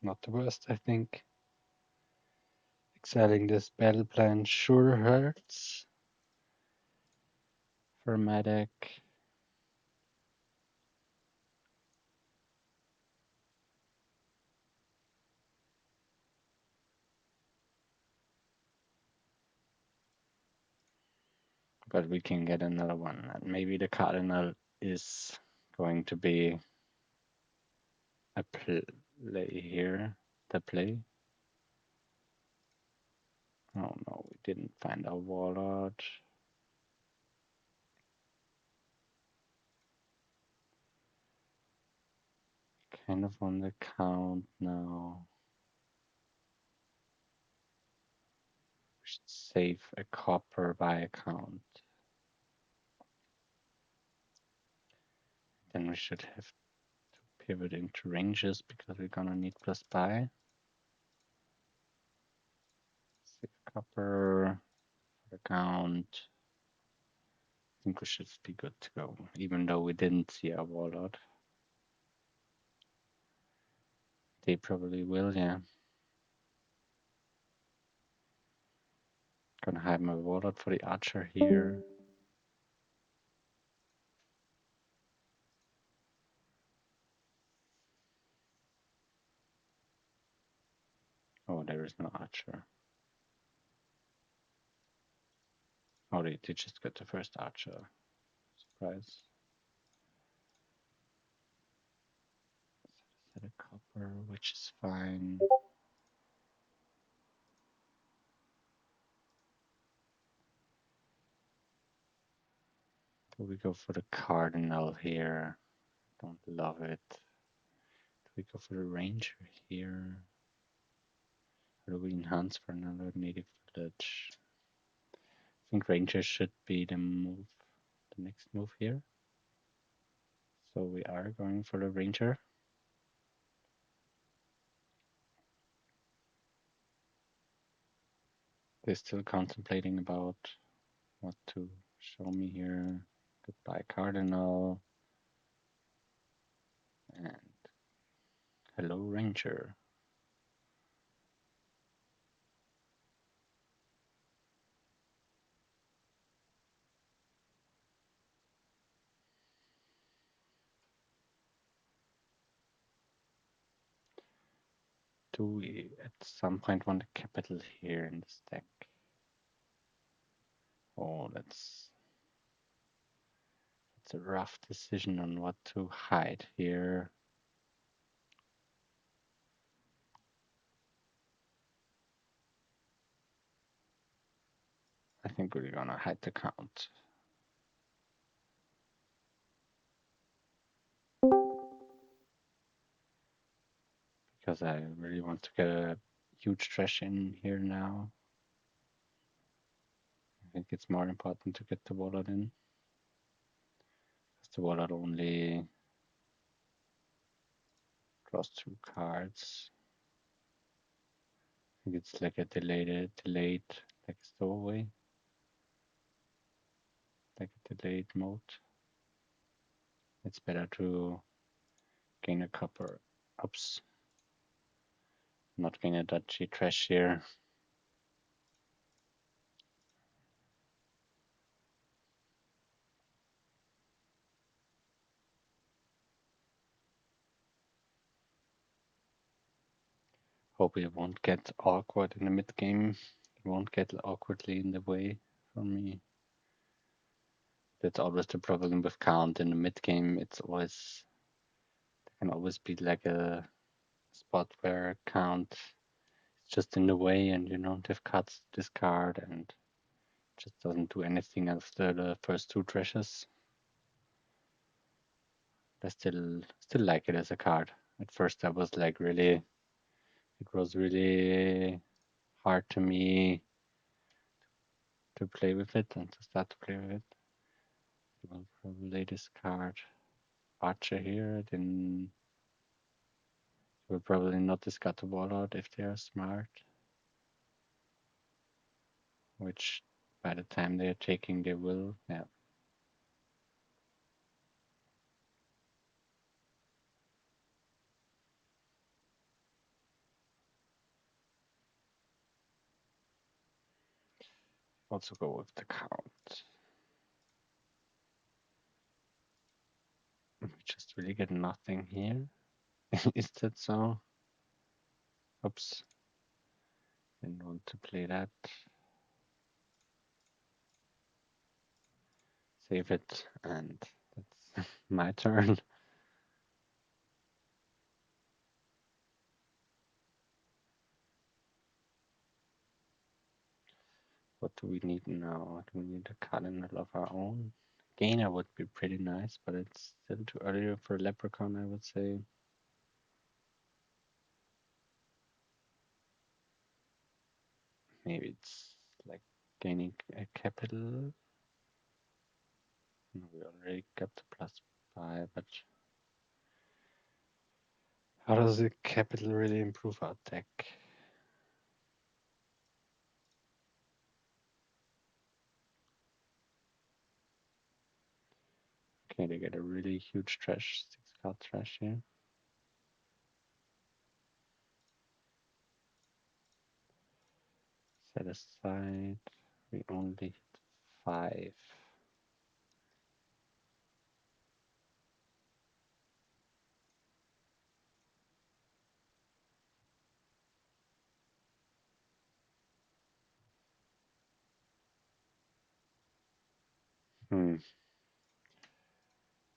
not the worst, I think. Exiling this battle plan sure hurts for medic. But we can get another one. And maybe the cardinal is going to be a play here. The play. Oh no, we didn't find our warlord. Kind of on the count now. We should save a copper by account. Then we should have to pivot into ranges because we're gonna need plus buy. Save copper for account. I think we should be good to go, even though we didn't see our warlord. They probably will, yeah. Gonna hide my warlord for the archer here. Oh, there is no archer. Oh, they just got the first archer. Surprise. Set a copper, which is fine. Do we go for the cardinal here? Don't love it. Do we go for the ranger here? Or do we enhance for another native village? I think ranger should be the move, the next move here. So we are going for the ranger. They're still contemplating about what to show me here. Goodbye cardinal. And hello ranger. Do we at some point want a capital here in this deck? Oh, that's a rough decision on what to hide here. I think we're gonna hide the count. Because I really want to get a huge trash in here now. think it's more important to get the wallet in. Because the wallet only draws 2 cards. I think it's like a delayed like stowaway. Like a delayed mode. It's better to gain a copper. Oops. Not gain a dodgy trash here. Hope it won't get awkward in the mid game. It won't get awkwardly in the way for me. That's always the problem with count in the mid game. It's always there can always be like a spot where count is just in the way and you don't have cards to discard and just doesn't do anything after the first 2 trashes. I still like it as a card. At first I was like it was really hard to me to play with it and to start to play with it. I will probably discard Archer here, then will probably not discard the Warlord if they are smart. Which by the time they are taking they will, yeah. Also go with the count. We just really get nothing here. Is that so? Oops. Didn't want to play that. Save it, and that's my turn. What do we need now? Do we need a cardinal of our own? Gainer would be pretty nice, but it's still too early for Leprechaun, I would say. Maybe it's like gaining a capital. No, we already got the +5, but how does the capital really improve our deck? Okay, they get a really huge trash, 6-card trash here. Set aside, we only hit 5.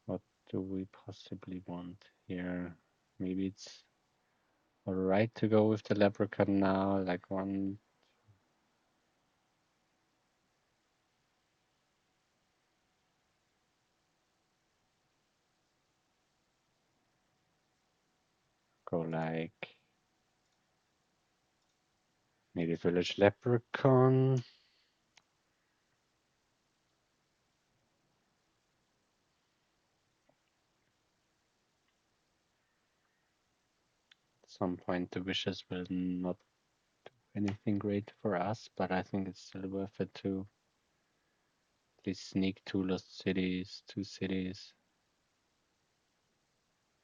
What do we possibly want here? Maybe it's alright to go with the Leprechaun now, like one. Go like Native Village Leprechaun. At some point the wishes will not do anything great for us, but I think it's still worth it to at least sneak 2 lost cities, 2 cities,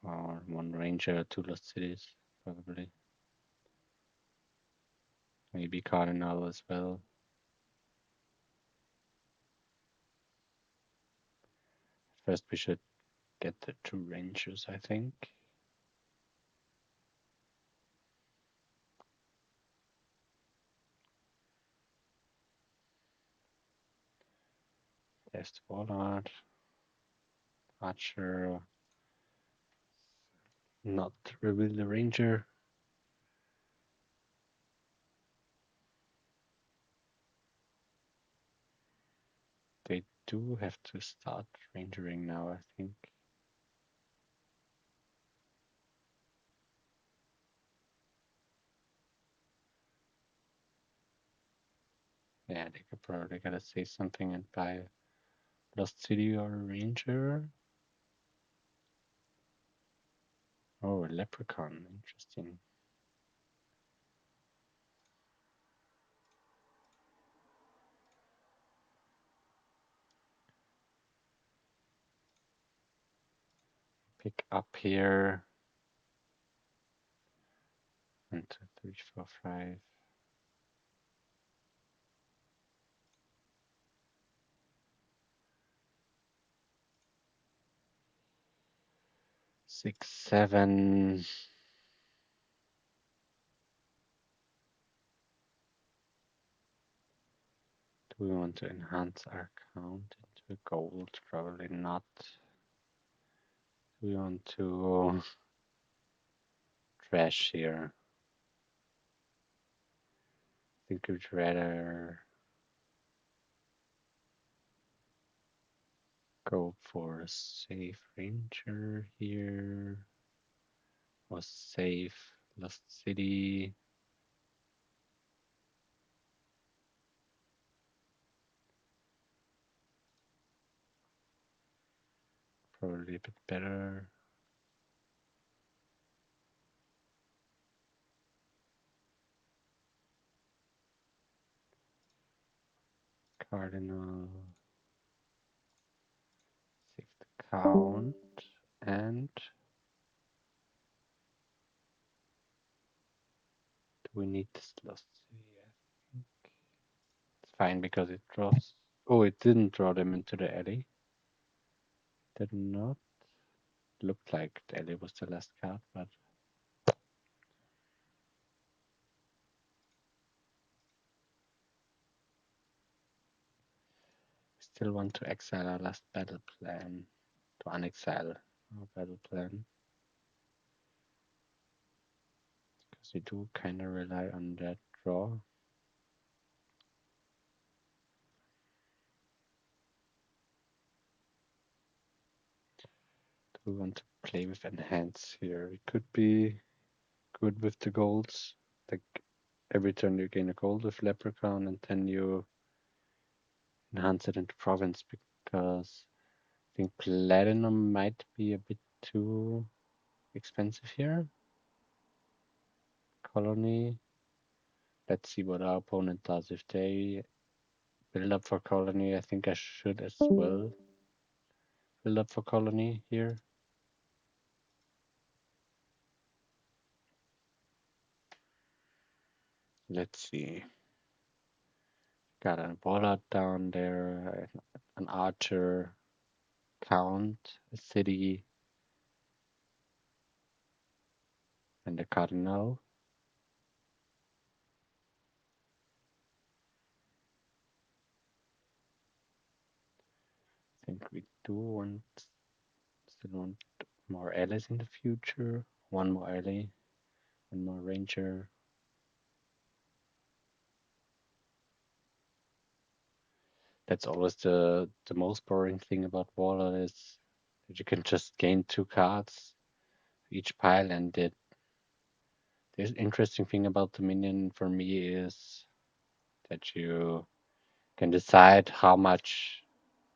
or 1 ranger, 2 lost cities, probably. Maybe Cardinal as well. First we should get the 2 rangers, I think. There's the Warlord. Archer. Not reveal the ranger. They do have to start rangering now, I think. Yeah, they could probably gotta say something and buy Lost City or Ranger. Oh, a Leprechaun. Interesting. Pick up here. 1, 2, 3, 4, 5. 6, 7. Do we want to enhance our count into gold? Probably not. Do we want to trash here? I think we'd rather go for a safe ranger here. Or safe Lost City. Probably a bit better. Cardinal. Save the count. And do we need this Lost City? I think it's fine because it draws. Oh, it didn't draw them into the alley. Did not look like the alley was the last card, but still want to exile our last battle plan. To unexile our battle plan. Because we do kind of rely on that draw. Do we want to play with enhance here? It could be good with the golds. Like every turn you gain a gold with Leprechaun and then you enhance it into province because I think platinum might be a bit too expensive here. Colony. Let's see what our opponent does. If they build up for colony, I think I should as well build up for colony here. Let's see. Got a baller down there, an archer, count, a city, and a cardinal. I think we do want, still want more allies in the future. One more ally, one more ranger. That's always the most boring thing about Warlord is that you can just gain 2 cards each pile, and the interesting thing about the minion for me is that you can decide how much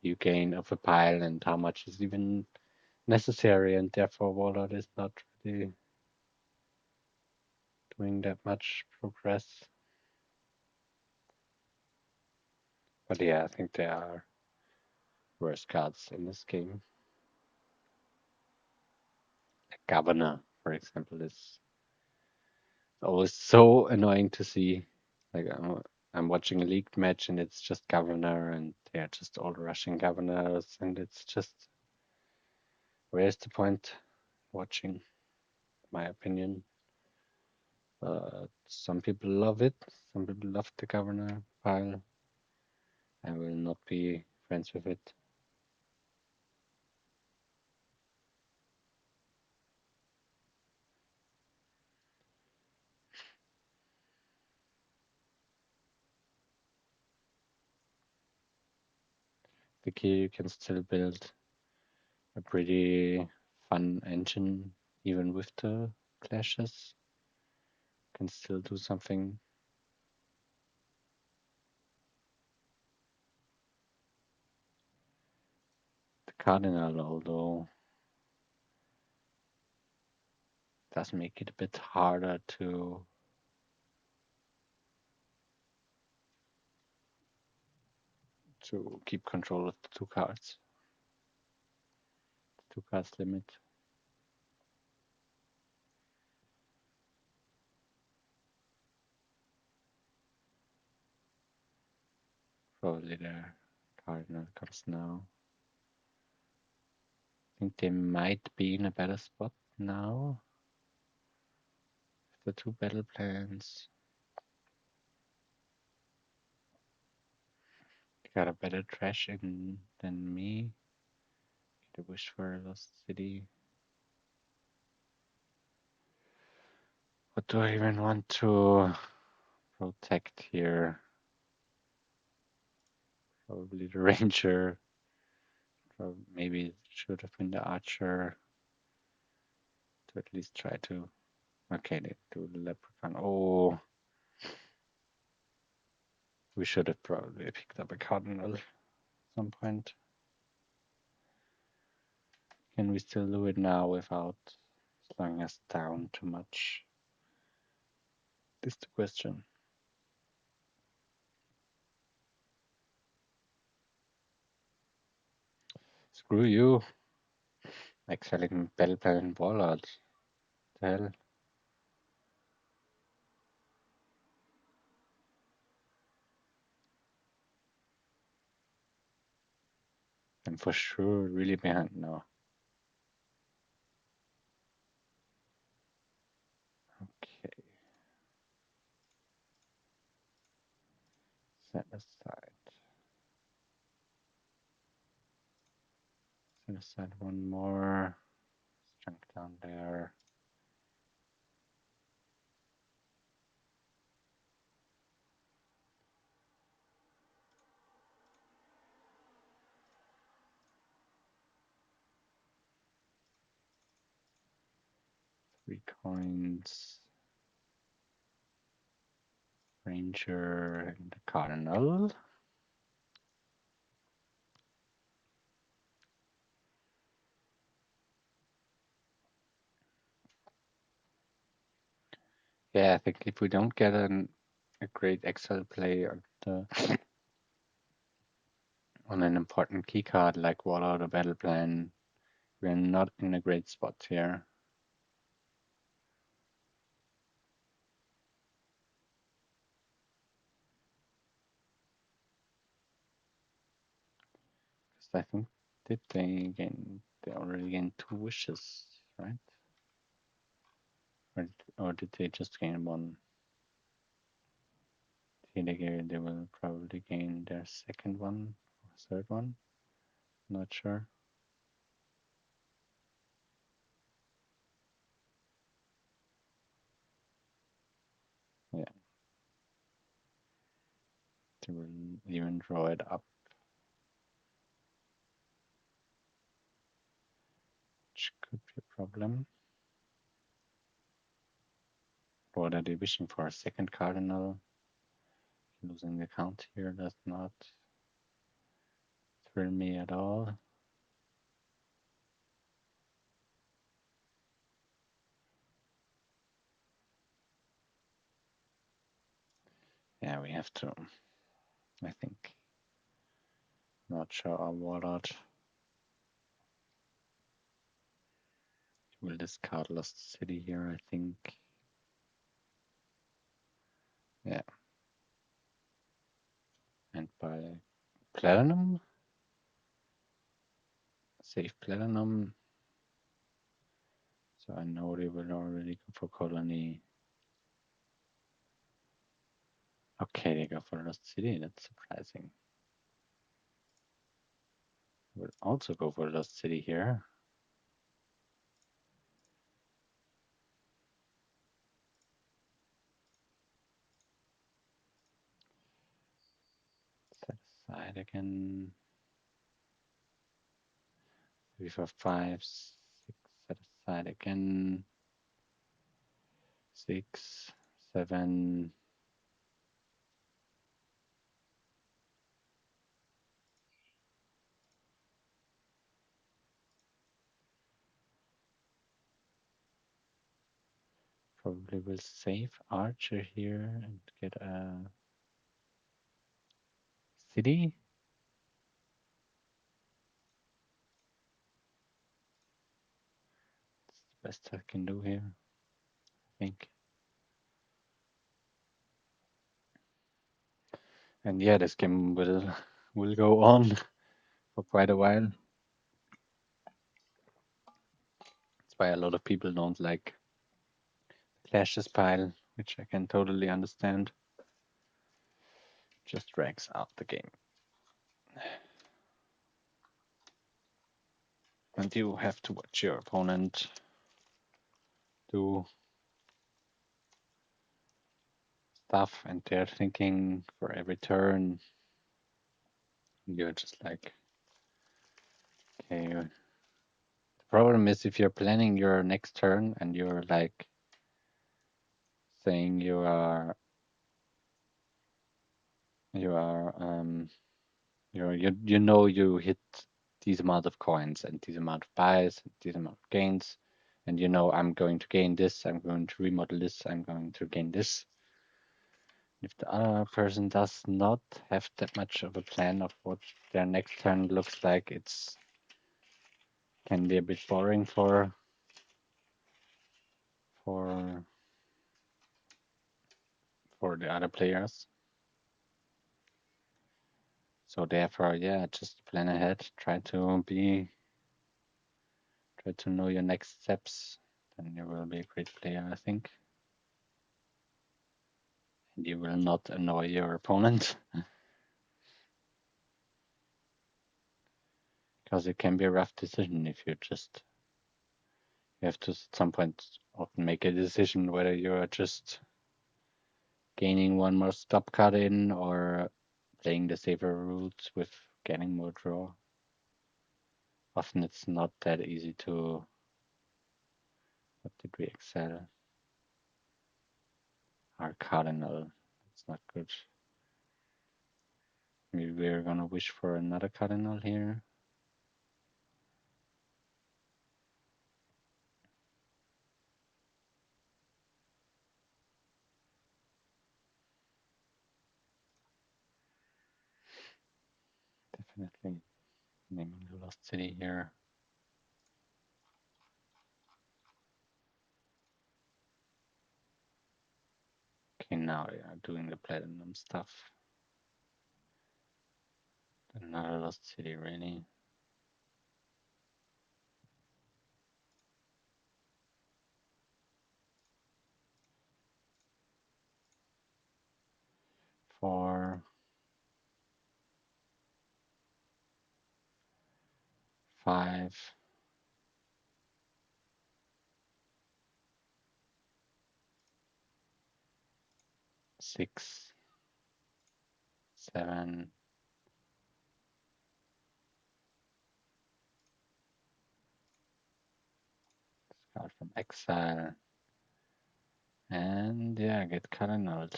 you gain of a pile and how much is even necessary, and therefore Warlord is not really doing that much progress. But yeah, I think there are worse cards in this game. Like Governor, for example, is always so annoying to see. Like I'm watching a league match and it's just Governor and they're just all rushing Governors, and it's just, where's the point watching? My opinion. Some people love it. Some people love the Governor pile. I will not be friends with it. The key, you can still build a pretty fun engine even with the clashes. Can still do something. cardinal, although does make it a bit harder to keep control of the two cards. Two cards limit. Probably their cardinal cards now. I think they might be in a better spot now. The two battle plans. Got a better trash in than me. Get a wish for a lost city. What do I even want to protect here? Probably the ranger. Maybe should have been the archer. To at least try to. Okay, they do the leprechaun. Oh, we should have probably picked up a cardinal at some point. Can we still do it now without slowing us down too much? This is the question. Screw you. Like selling Battle Plan and Warlord. The hell? I'm for sure really behind now. Okay. Set aside. Set aside one more. Chunk down there. Three coins. Ranger and the Cardinal. Yeah, I think if we don't get a great Excel play on an important key card like Warlord or Battle Plan, we're not in a great spot here. Because I think they already gained two wishes, right? Or did they just gain one? They will probably gain their second one or third one. Not sure. Yeah. They will even draw it up, which could be a problem. What are they wishing for? A second cardinal? Losing the count here does not thrill me at all. Yeah, we have to, I think. Not sure our Warlord will discard Lost City here, I think. Yeah. And by Platinum? Save Platinum. So I know they will already go for Colony. Okay, they go for Lost City. That's surprising. We'll also go for Lost City here. Set aside again. 3, 4, 5, 6. Set aside again. 6, 7. Probably will save Archer here and get a city. It's the best I can do here, I think. And yeah, this game will go on for quite a while. That's why a lot of people don't like Clashes pile, which I can totally understand. Just drags out the game. And you have to watch your opponent do stuff, and they're thinking for every turn. You're just like, okay. The problem is if you're planning your next turn and you're like saying you know you hit these amount of coins and these amount of buys and these amount of gains, and you know I'm going to gain this, I'm going to remodel this, I'm going to gain this. If the other person does not have that much of a plan of what their next turn looks like, it's can be a bit boring for for the other players. So therefore, yeah, just plan ahead. Try to know your next steps. Then you will be a great player, I think. And you will not annoy your opponent. Because it can be a rough decision if you have to at some point often make a decision whether you're just gaining one more stop cut in or playing the safer routes with getting more draw. Often it's not that easy to. What did we excel? Our cardinal. It's not good. Maybe we're gonna wish for another cardinal here. Definitely naming the lost city here. Okay, now we are doing the platinum stuff. Another lost city, really. Four, 5, 6, 7. Start from exile. And yeah, get cardinaled.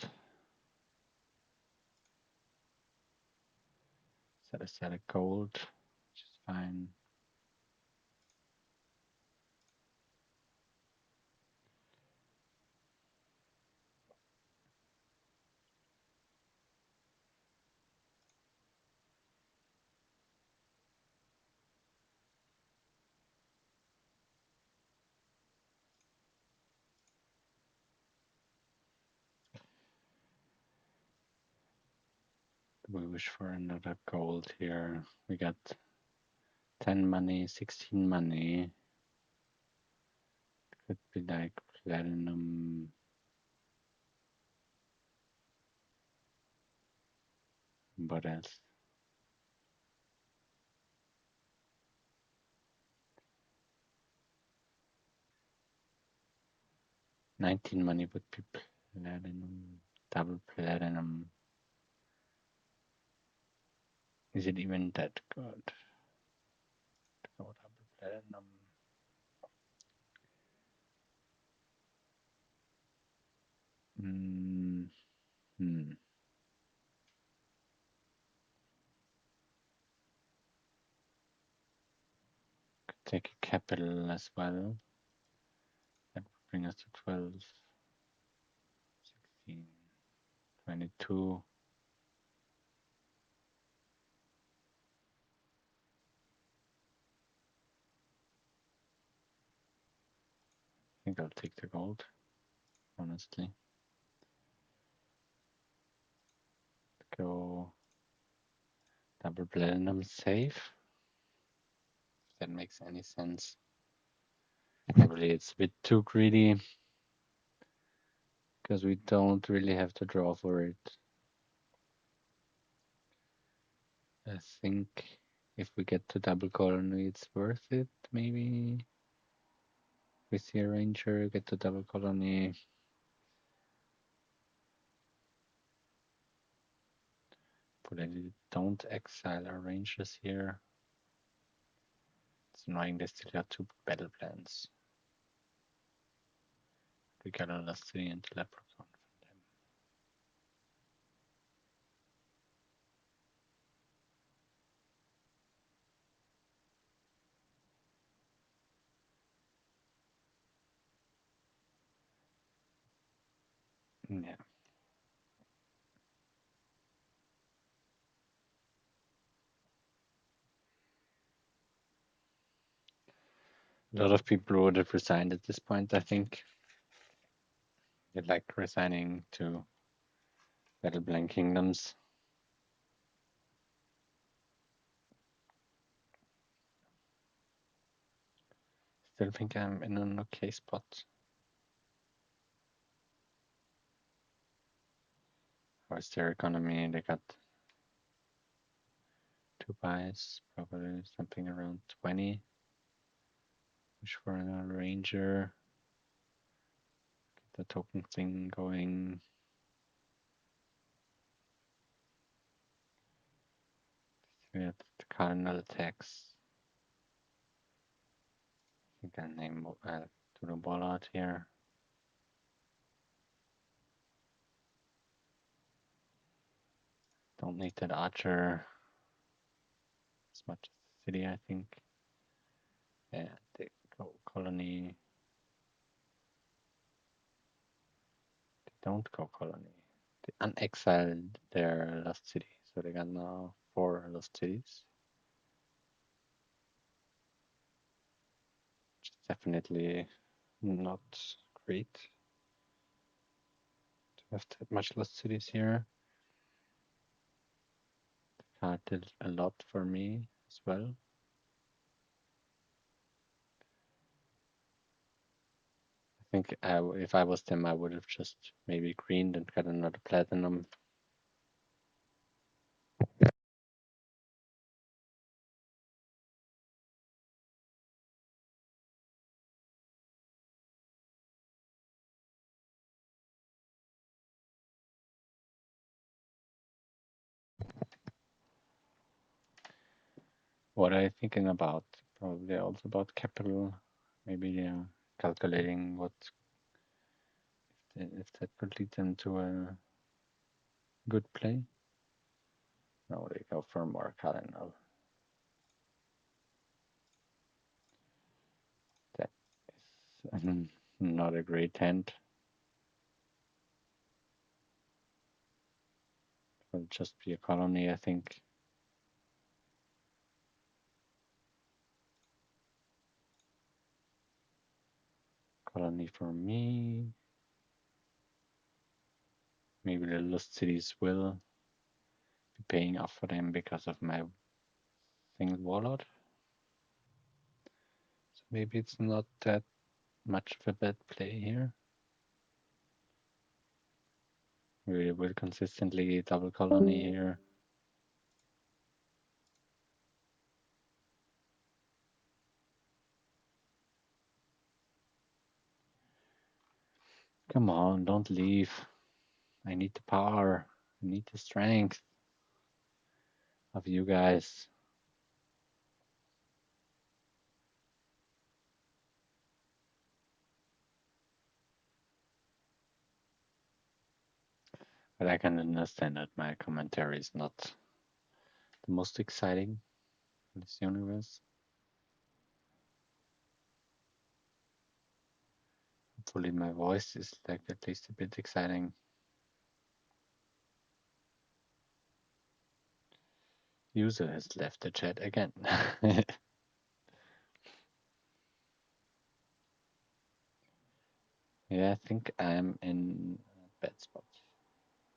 Set aside a gold, which is fine. We wish for another gold here. We got 10 money, 16 money. Could be like platinum. What else? 19 money would be platinum, double platinum. Is it even that good? Go double platinum. Hmm. Could take a capital as well. That would bring us to 12. 22. I think I'll take the gold, honestly. Go double platinum safe. If that makes any sense. Probably it's a bit too greedy because we don't really have to draw for it. I think if we get to double colony, it's worth it. Maybe we see a ranger, get to double colony. Probably don't exile our rangers here. It's annoying they still got two battle plans. We got a Lusty and Leprechaun from them. Yeah. A lot of people would have resigned at this point, I think. They like resigning to Battle Blank Kingdoms. Still think I'm in an okay spot. How's their economy? They got two buys, probably something around 20. Wish for another ranger. Get the token thing going. We have the cardinal attacks. I think I'll name to the ball out here. Don't need that archer as much as the city, I think. Yeah, they go colony. They don't go colony. They unexiled their lost city, so they got now 4 lost cities. Which is definitely not great to have that much lost cities here. The card did a lot for me as well. I think if I was them, I would have just maybe greened and got another platinum. What are you thinking about? Probably also about capital. Maybe calculating what if that could lead them to a good play. No, they go for more cardinal. That is not a great hand. Will just be a colony, I think. Colony for me. Maybe the lost cities will be paying off for them because of my single warlord. So maybe it's not that much of a bad play here. We will consistently double colony here. Come on, don't leave. I need the power. I need the strength of you guys. But I can understand that my commentary is not the most exciting in this universe. Hopefully my voice is like at least a bit exciting. User has left the chat again. Yeah, I think I'm in a bad spot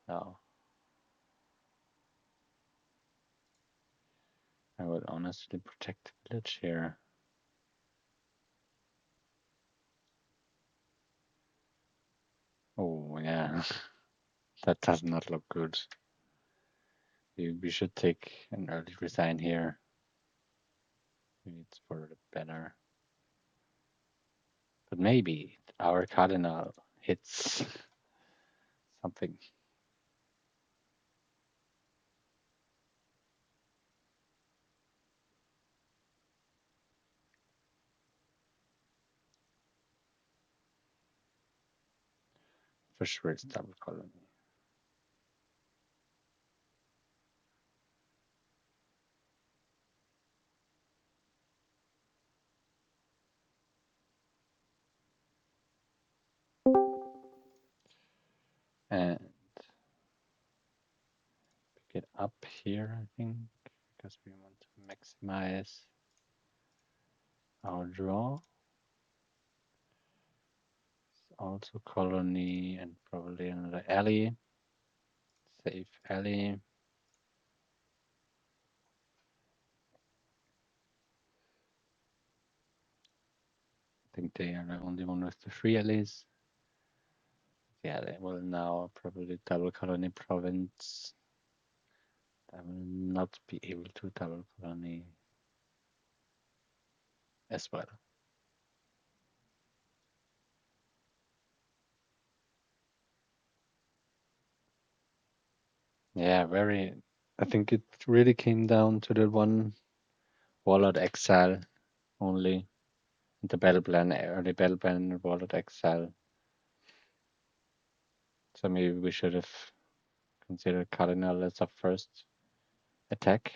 now. I will honestly protect the village here. Oh, yeah. That does not look good. We should take an early resign here. Maybe it's for the better. But maybe our cardinal hits something. For sure it's double colony. And pick it up here, I think, because we want to maximize our draw. Also colony and probably another alley. Safe alley. I think they are the only one with the 3 alleys. Yeah, they will now probably double colony province. I will not be able to double colony as well. Yeah, very. I think it really came down to the one Warlord Exile only. The battle plan, early battle plan, Warlord Exile. So maybe we should have considered Cardinal as our first attack.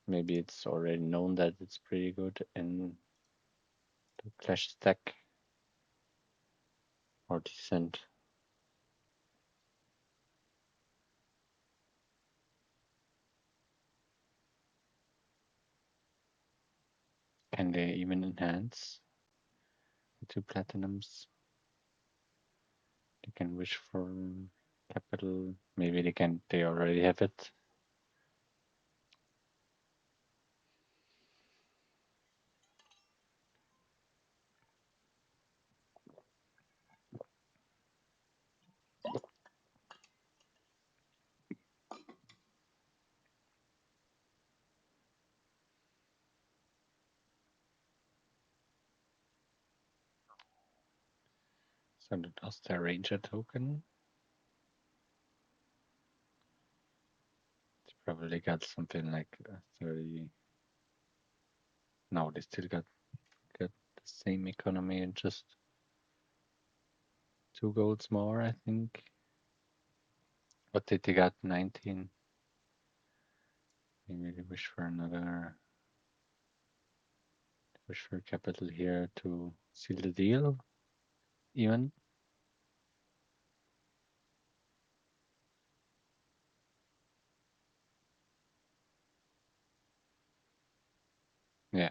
Maybe it's already known that it's pretty good in the Clash stack or decent. Can they even enhance the 2 platinums? They can wish for capital. Maybe they can. They already have it. So they lost their ranger token. They probably got something like 30. No, they still got the same economy and just 2 golds more, I think. What did they got? 19. Maybe they wish for another. Wish for capital here to seal the deal. Even. Yeah.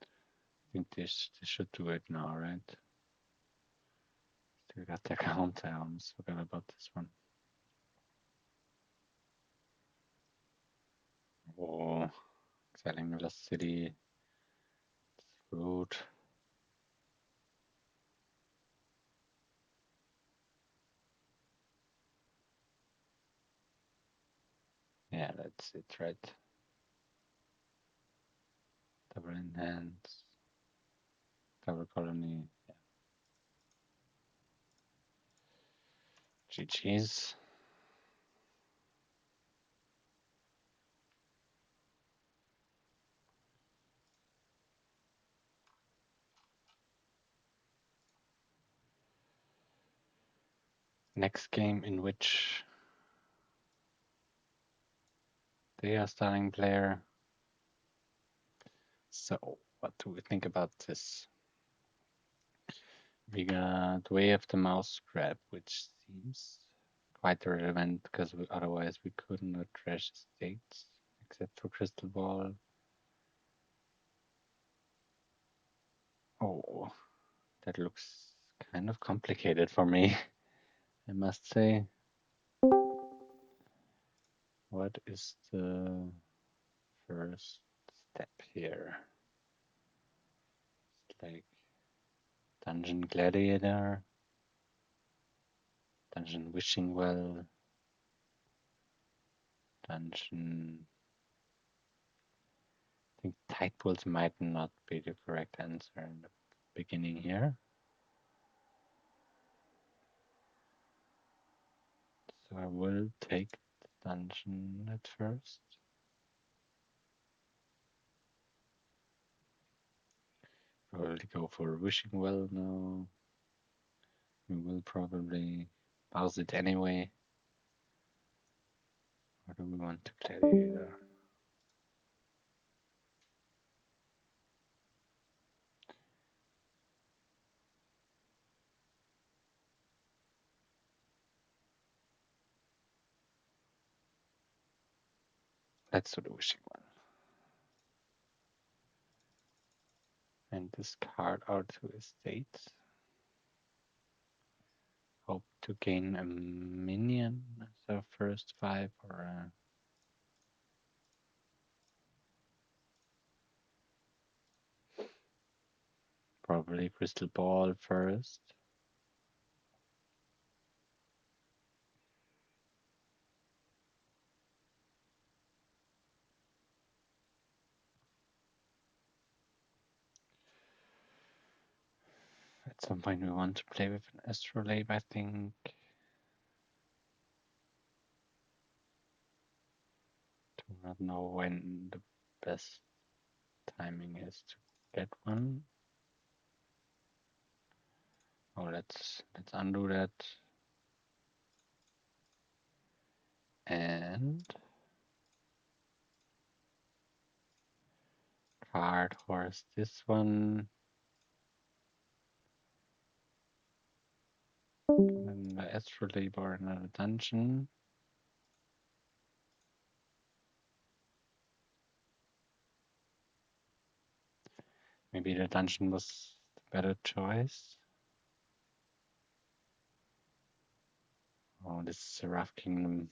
I think they should do it now, right? Still got their counter. I almost forgot about this one. Oh, selling the last city. It's rude. Yeah, that's it, right? Double enhance. Double colony. Yeah. GG's. Next game in which they are starting player. So, what do we think about this? We got Way of the Mouse Grab, which seems quite irrelevant because otherwise we couldn't address states except for crystal ball. Oh, that looks kind of complicated for me, I must say. What is the first step here? It's like Dungeon Gladiator, Dungeon Wishing Well, Dungeon. I think Tide Pools might not be the correct answer in the beginning here. So I will take the dungeon at first. Probably go for Wishing Well now. We will probably pause it anyway. Or do we want to Gladiator? Let's do the Wishing Well. And discard our two estates. Hope to gain a minion as our first 5 or probably Crystal Ball first. At some point we want to play with an Astrolabe, I think. Do not know when the best timing is to get one. Oh, let's undo that. And card horse this one. Then the Astrolabe or another dungeon. Maybe the dungeon was the better choice. Oh, this is a rough kingdom.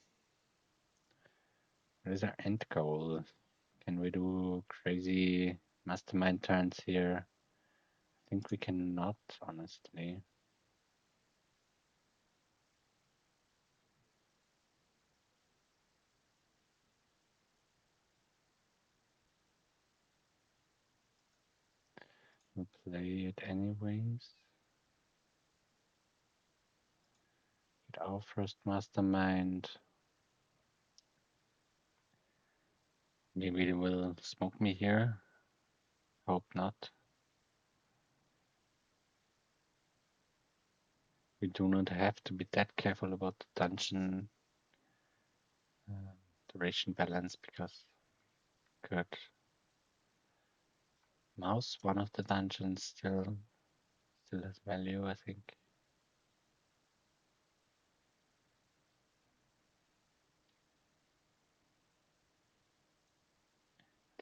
What is our end goal? Can we do crazy mastermind turns here? I think we cannot, honestly. We'll play it anyways. Get our first mastermind. Maybe they will smoke me here. Hope not. We do not have to be that careful about the dungeon duration balance because good mouse, one of the dungeons still has value, I think.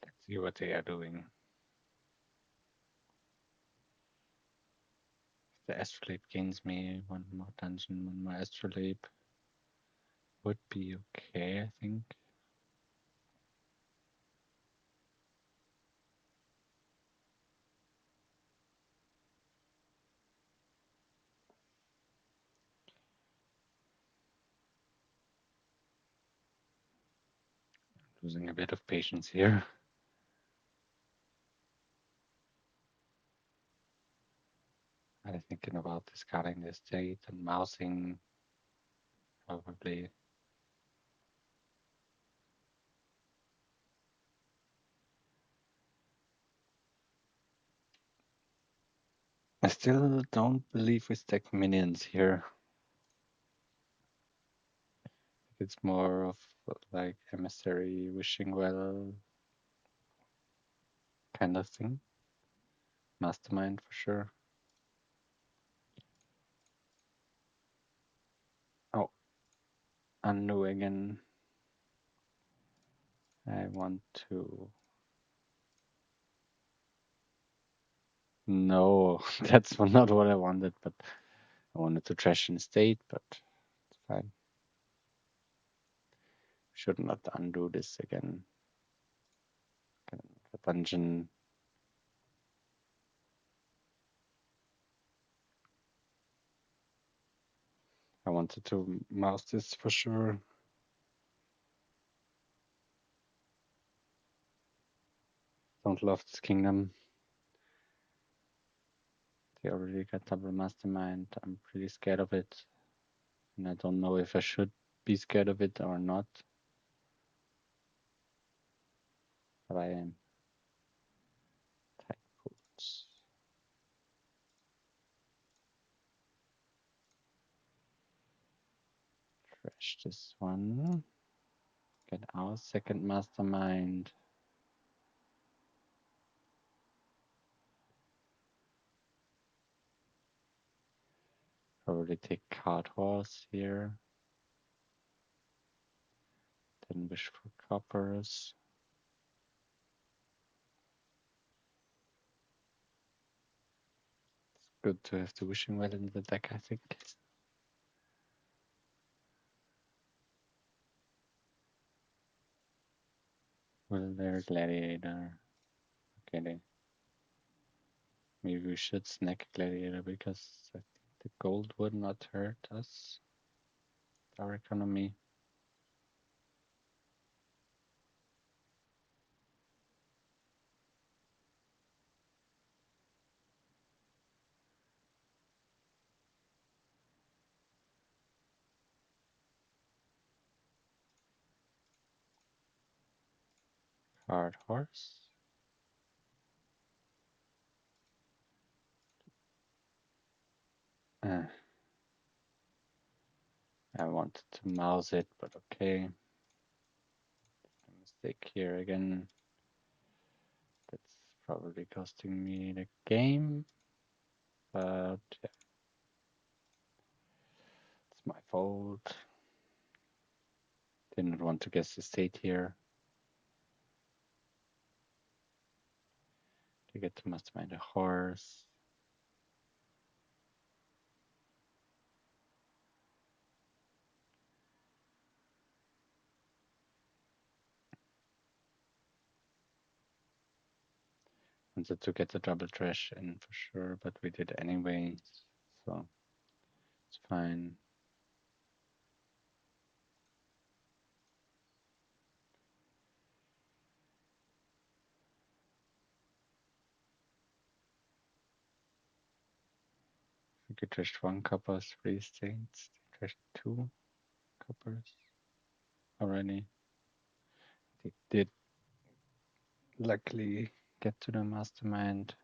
Let's see what they are doing. If the Astrolabe gains me one more dungeon, one more Astrolabe would be okay, I think. Losing a bit of patience here. I'm thinking about discarding the estate and mousing probably. I still don't believe we stack minions here. It's more of like emissary, wishing well kind of thing. Mastermind for sure. Oh, undo again. I want to... No, that's not what I wanted, but I wanted to trash in state, but it's fine. Should not undo this again. The dungeon. I wanted to mouse this for sure. Don't love this kingdom. They already got double mastermind. I'm pretty scared of it. And I don't know if I should be scared of it or not. But I am. Tight pulls. Trash this one. Get our second mastermind. Probably take card horse here. Then wish for coppers. It's good to have the wishing well in the deck, I think. Well, there, gladiator. Okay, maybe we should snack gladiator because I think the gold would not hurt us. Our economy. Hard horse. Uh, I wanted to mouse it, but okay. Mistake here again. That's probably costing me the game, but yeah, it's my fault. Didn't want to guess the state here. To get to mastermind a horse. Wanted to get the double trash in for sure, but we did anyway, so it's fine. We could trash one copper, 3 states. They trashed 2 coppers already. They did luckily get to the mastermind.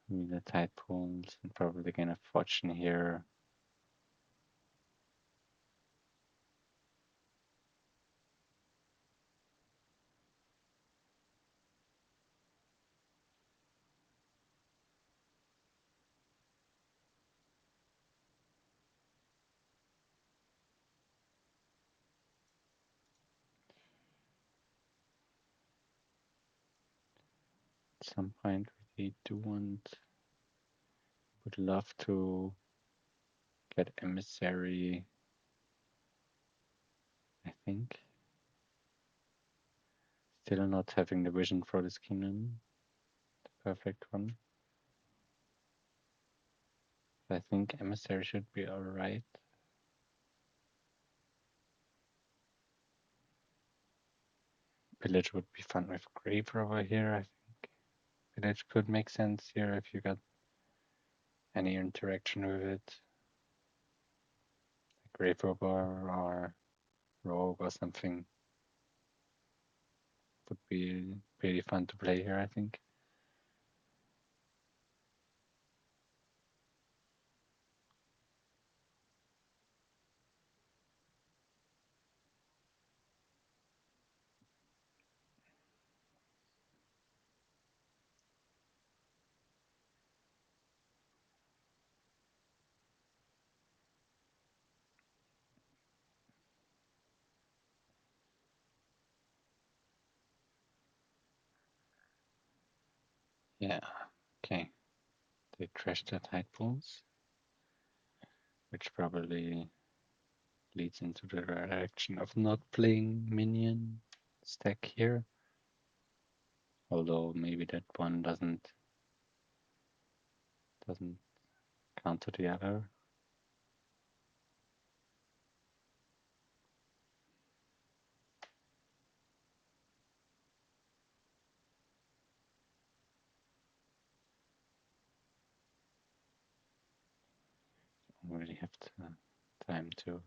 The tide pools and probably gain a fortune here. At some point we do would love to get emissary, I think. Still not having the vision for this kingdom, the perfect one. I think emissary should be alright. Village would be fun with grave over here, I think. Village could make sense here if you got any interaction with it. Grave robber or rogue or something would be pretty fun to play here, I think. Yeah, okay. They trashed the tide pools, which probably leads into the direction of not playing minion stack here. Although maybe that one doesn't count to the other. Don't really have time to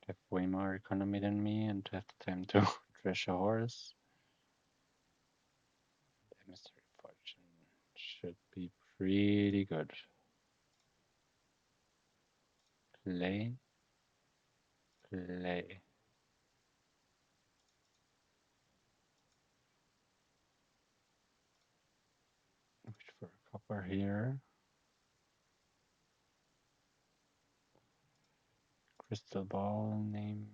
have way more economy than me and have the time to trash a horse. Emissary Fortune should be pretty good. Play, play. Wish for a copper here. Crystal ball naming.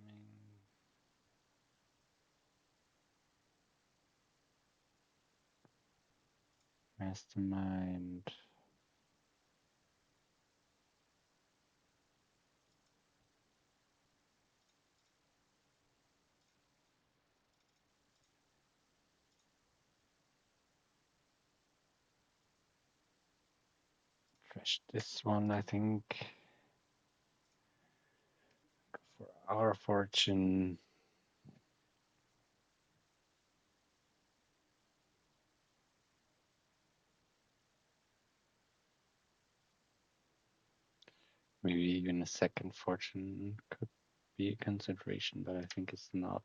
Mastermind. Trash this one, I think. Go for our fortune. Maybe even a second fortune could be a consideration, but I think it's not.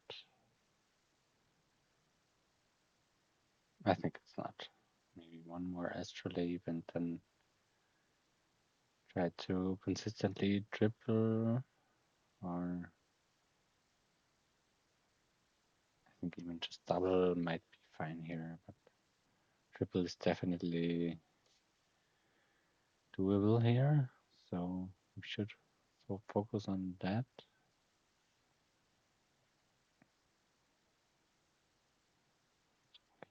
I think it's not. Maybe one more astrolabe and then try to consistently triple, or I think even just double might be fine here, but triple is definitely doable here, so we should focus on that.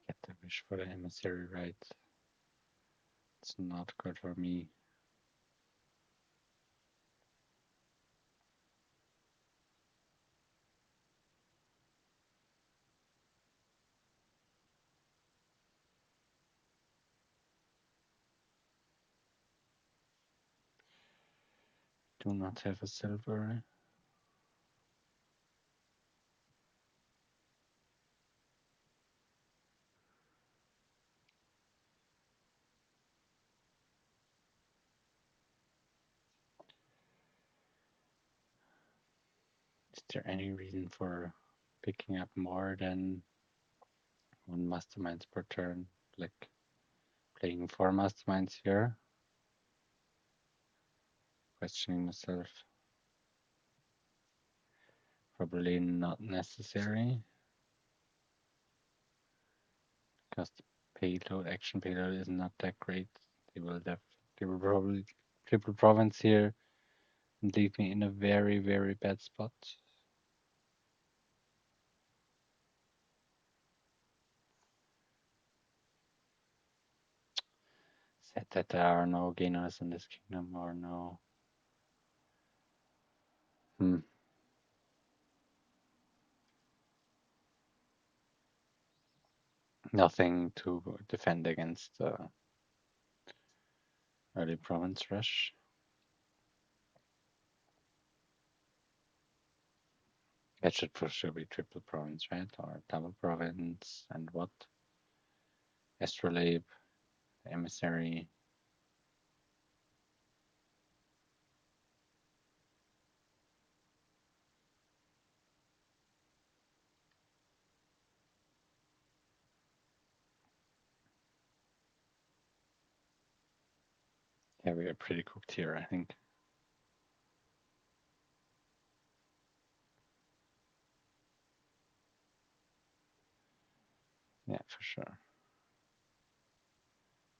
Get the wish for the emissary right. It's not good for me. Do not have a silver. Is there any reason for picking up more than one masterminds per turn? Like playing 4 masterminds here? Questioning myself. Probably not necessary, because the payload, action payload is not that great. They will probably triple province here and leave me in a very, very bad spot. Said that there are no gainers in this kingdom, or no. Nothing to defend against early province rush. That should for sure be triple province, right? Or double province, and what? Astrolabe, emissary. Yeah, we are pretty cooked here, I think. Yeah, for sure.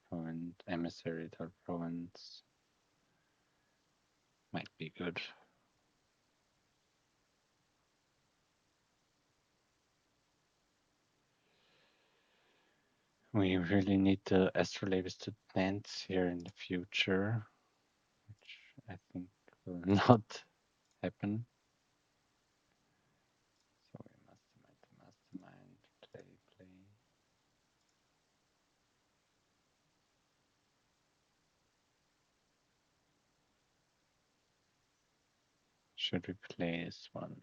Province, emissary, third province might be good. We really need the astrolabes to dance here in the future, which I think will not happen. So we mastermind, play. Should we play this one?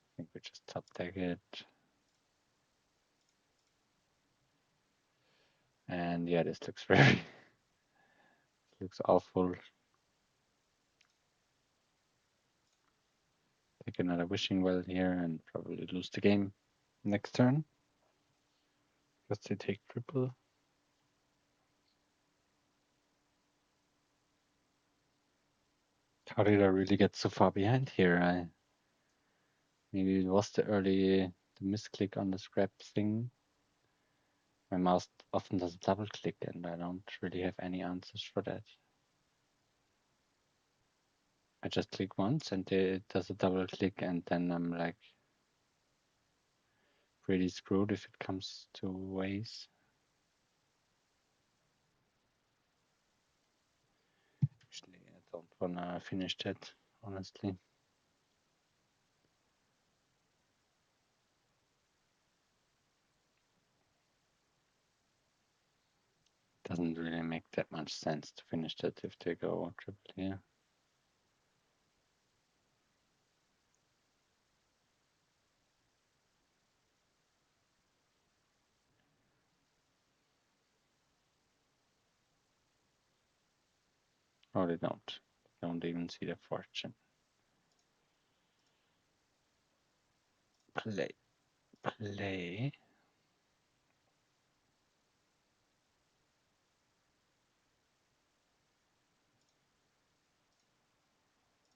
I think we just top deck it. And yeah, this looks very looks awful. Take another wishing well here and probably lose the game next turn. Because they take triple. How did I really get so far behind here? Maybe it was the misclick on the scrap thing. My mouse often does a double click and I don't really have any answers for that. I just click once and it does a double click and then I'm like pretty screwed if it comes to ways. Actually, I don't wanna finish that, honestly. Doesn't really make that much sense to finish that if they go triple here. Oh, they don't. They don't even see the fortune. Play.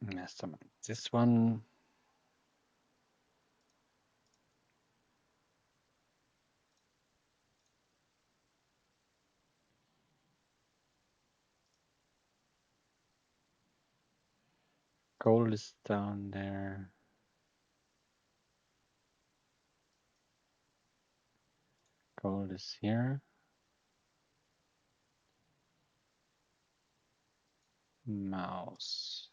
Mastermind. This one. Gold is down there. Gold is here. Mouse.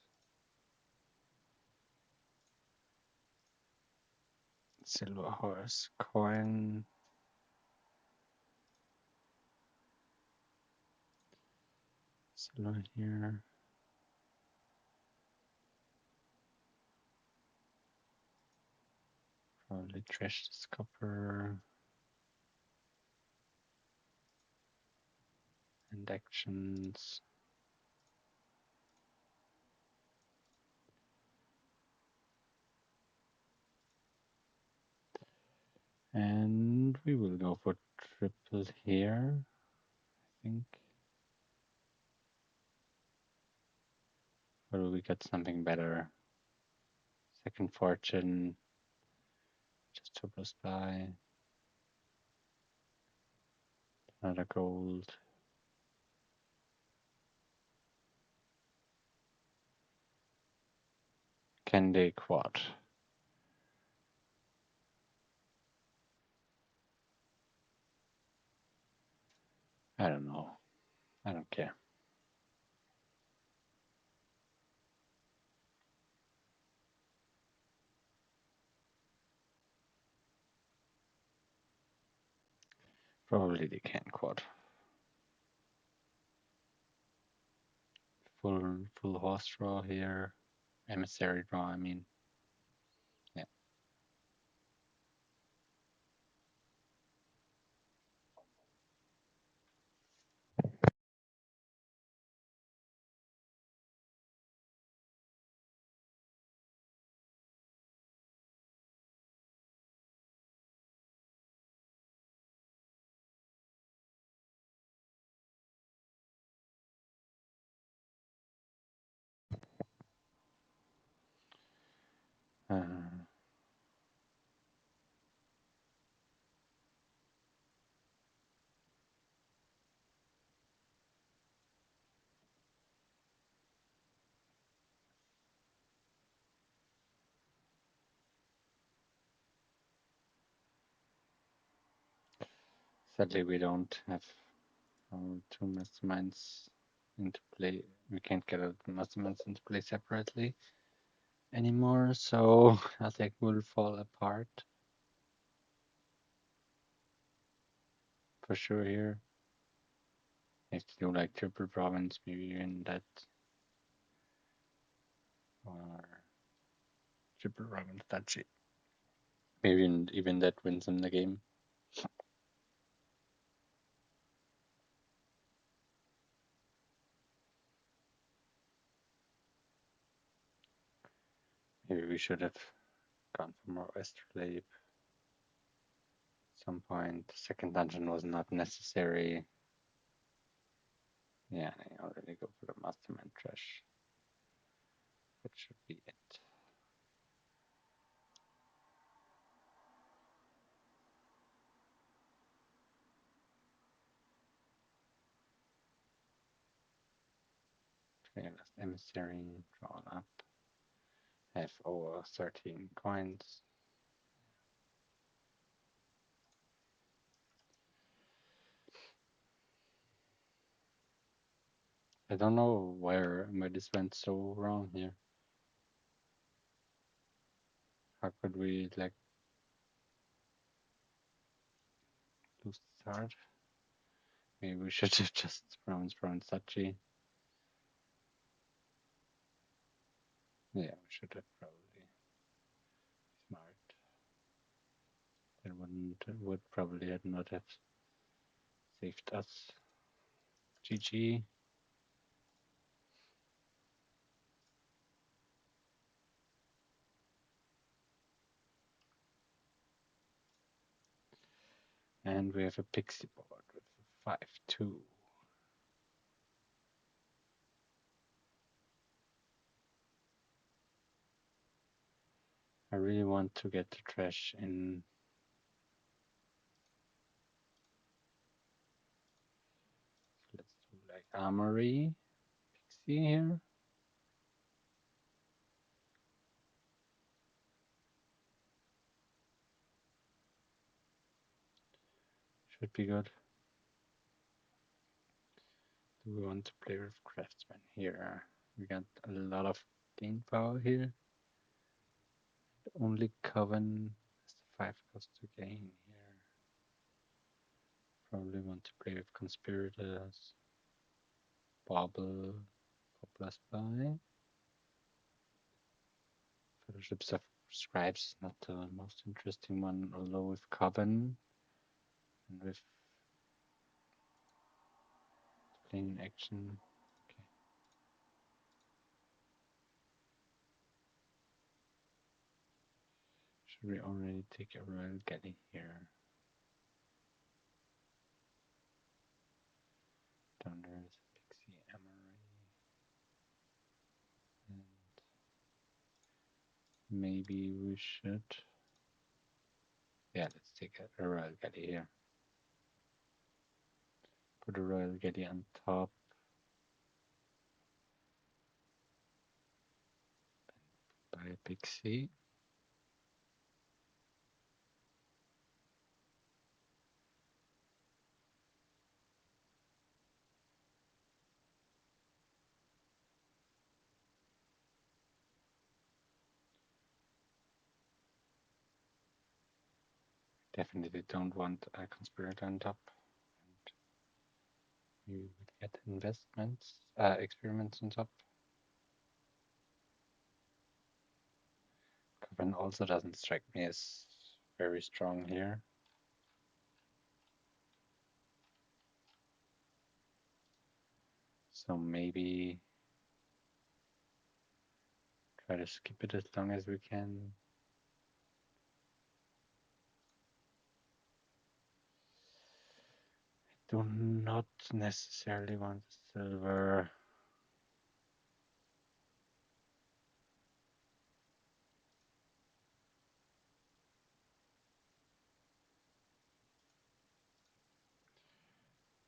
Silver horse. Coin. Silver here. Probably trash this copper. And actions. And we will go for triple here, I think. Or will we get something better? Second fortune. Just triple spy. Another gold. Can they quad? I don't know. I don't care. Probably they can quad. Full horse draw here. Emissary draw, I mean. Yeah. Sadly, we don't have our two masterminds into play. We can't get the masterminds into play separately anymore, so I think we'll fall apart for sure here. If you do like triple province, maybe in that or triple province duchy. Maybe even that wins them the game. Maybe we should have gone for more Westerlape at some point. The second dungeon was not necessary. Yeah, I already go for the Mastermind Trash. That should be it. Fearless Emissary, drawn up. Have over 13 coins. I don't know where this went so wrong here. How could we like lose the start? Maybe we should have just province Sachi. Yeah, we should have probably smart. That would probably not have saved us. GG. And we have a pixie board with a 5-2. I really want to get the trash in. Let's do like armory pixie here. Should be good. Do we want to play with craftsman here? We got a lot of gain power here. Only Coven has the 5 cost to gain here. Probably want to play with conspirators. Bobble, Poplar Spy. Fellowships of Scribes, not the most interesting one, although with Coven and with playing action. Okay. Should we already take a Royal Galley here? Down there is a Pixie Emery. And maybe we should. Yeah, let's take a Royal Galley here. Put a Royal Galley on top. Buy a Pixie. Definitely don't want a conspirator on top. And we would get experiments on top. Coven also doesn't strike me as very strong here. So maybe try to skip it as long as we can. Do not necessarily want silver.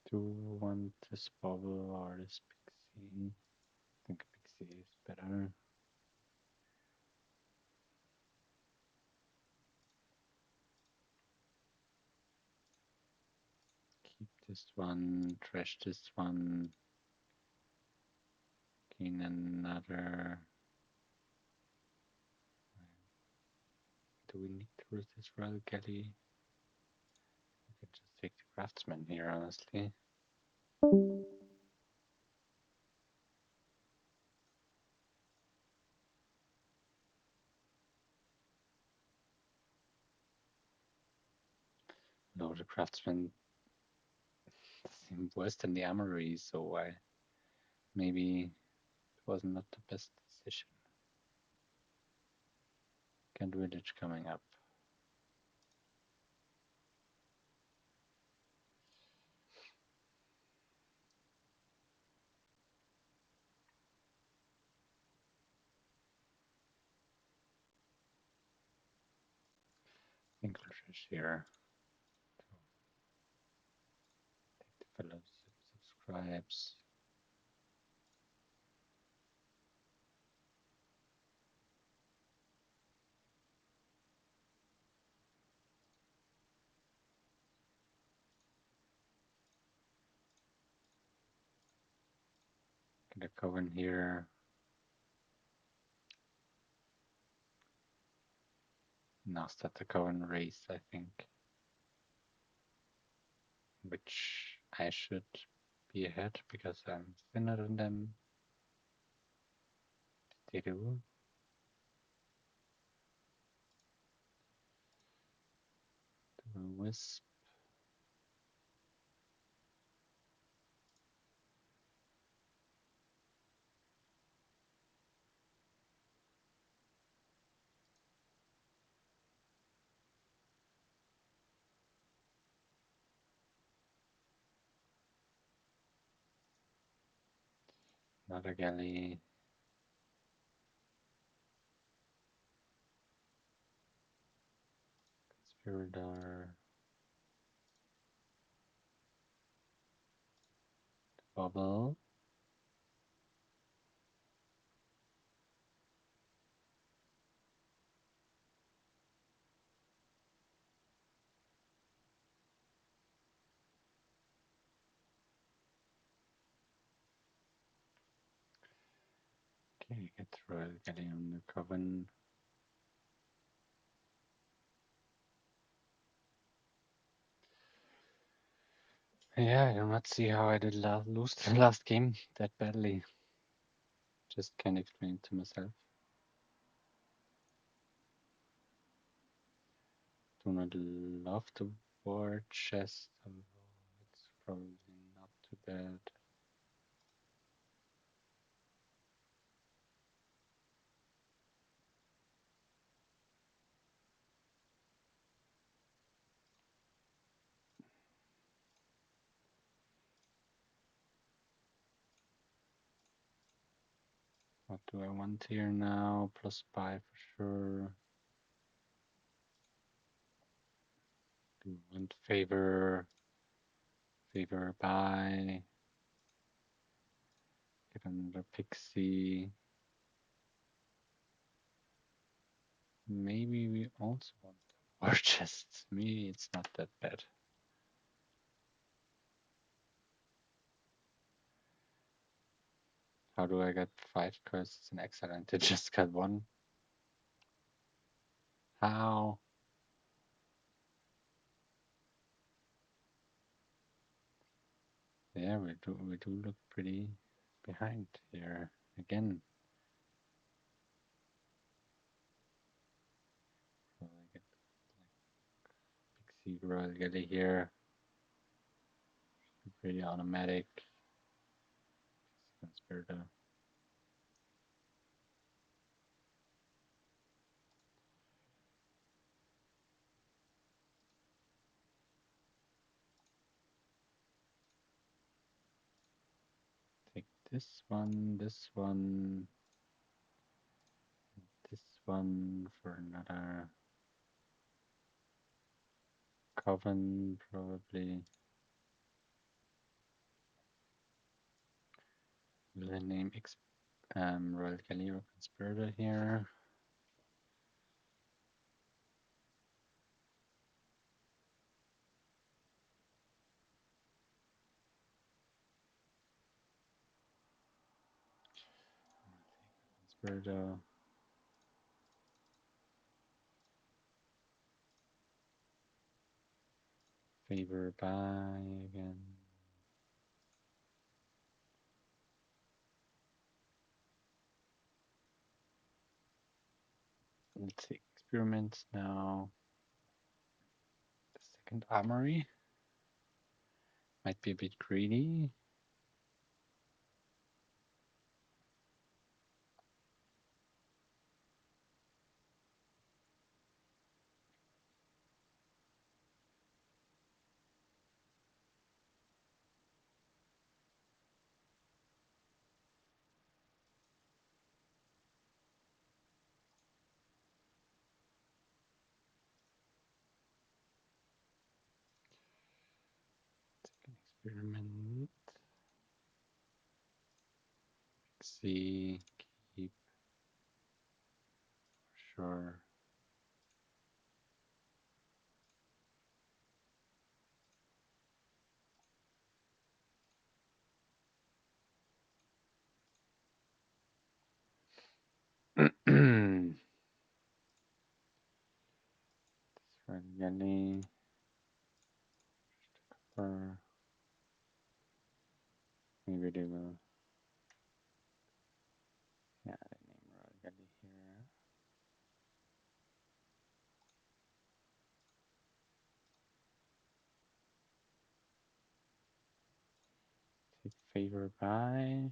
Do want this bubble or this pixie? I think pixie is better. This one, trash this one, gain another. Do we need to resist Royal Galley? We can just take the Craftsman here, honestly. No, the Craftsman seemed worse than the Armory, so maybe it was not the best decision. Kent Village coming up. English here. Take the fellow subscribes. Get a coven here. Now start the coven race, I think. Which I should be ahead because I'm thinner than them. They do. The Wisp. Another galley. Conspirator. Bubble. Okay, get Royal Galley on the coven. Yeah, I do not see how I did lose the last game that badly. Just can't explain it to myself. Do not love the war chest, although it's probably not too bad. What do I want here now? Plus 5 for sure. Do I want favor? Favor by. Get another pixie. Maybe we also want the war chest. Maybe it's not that bad. How do I get 5 cards? It's an excellent. I just got 1. How? Yeah, we do look pretty behind here again. So I get like Pixie Royal Galley here. Pretty automatic. Conspirator. Take this one this one for another coven probably. Will I name Royal Galley or Conspirator here? conspirator. Favor by again. Let's see, experiments now. The second armory might be a bit greedy. Second experiment. See, keep sure. Yelly, or maybe they will, yeah, the name Yelly here. Take favor by.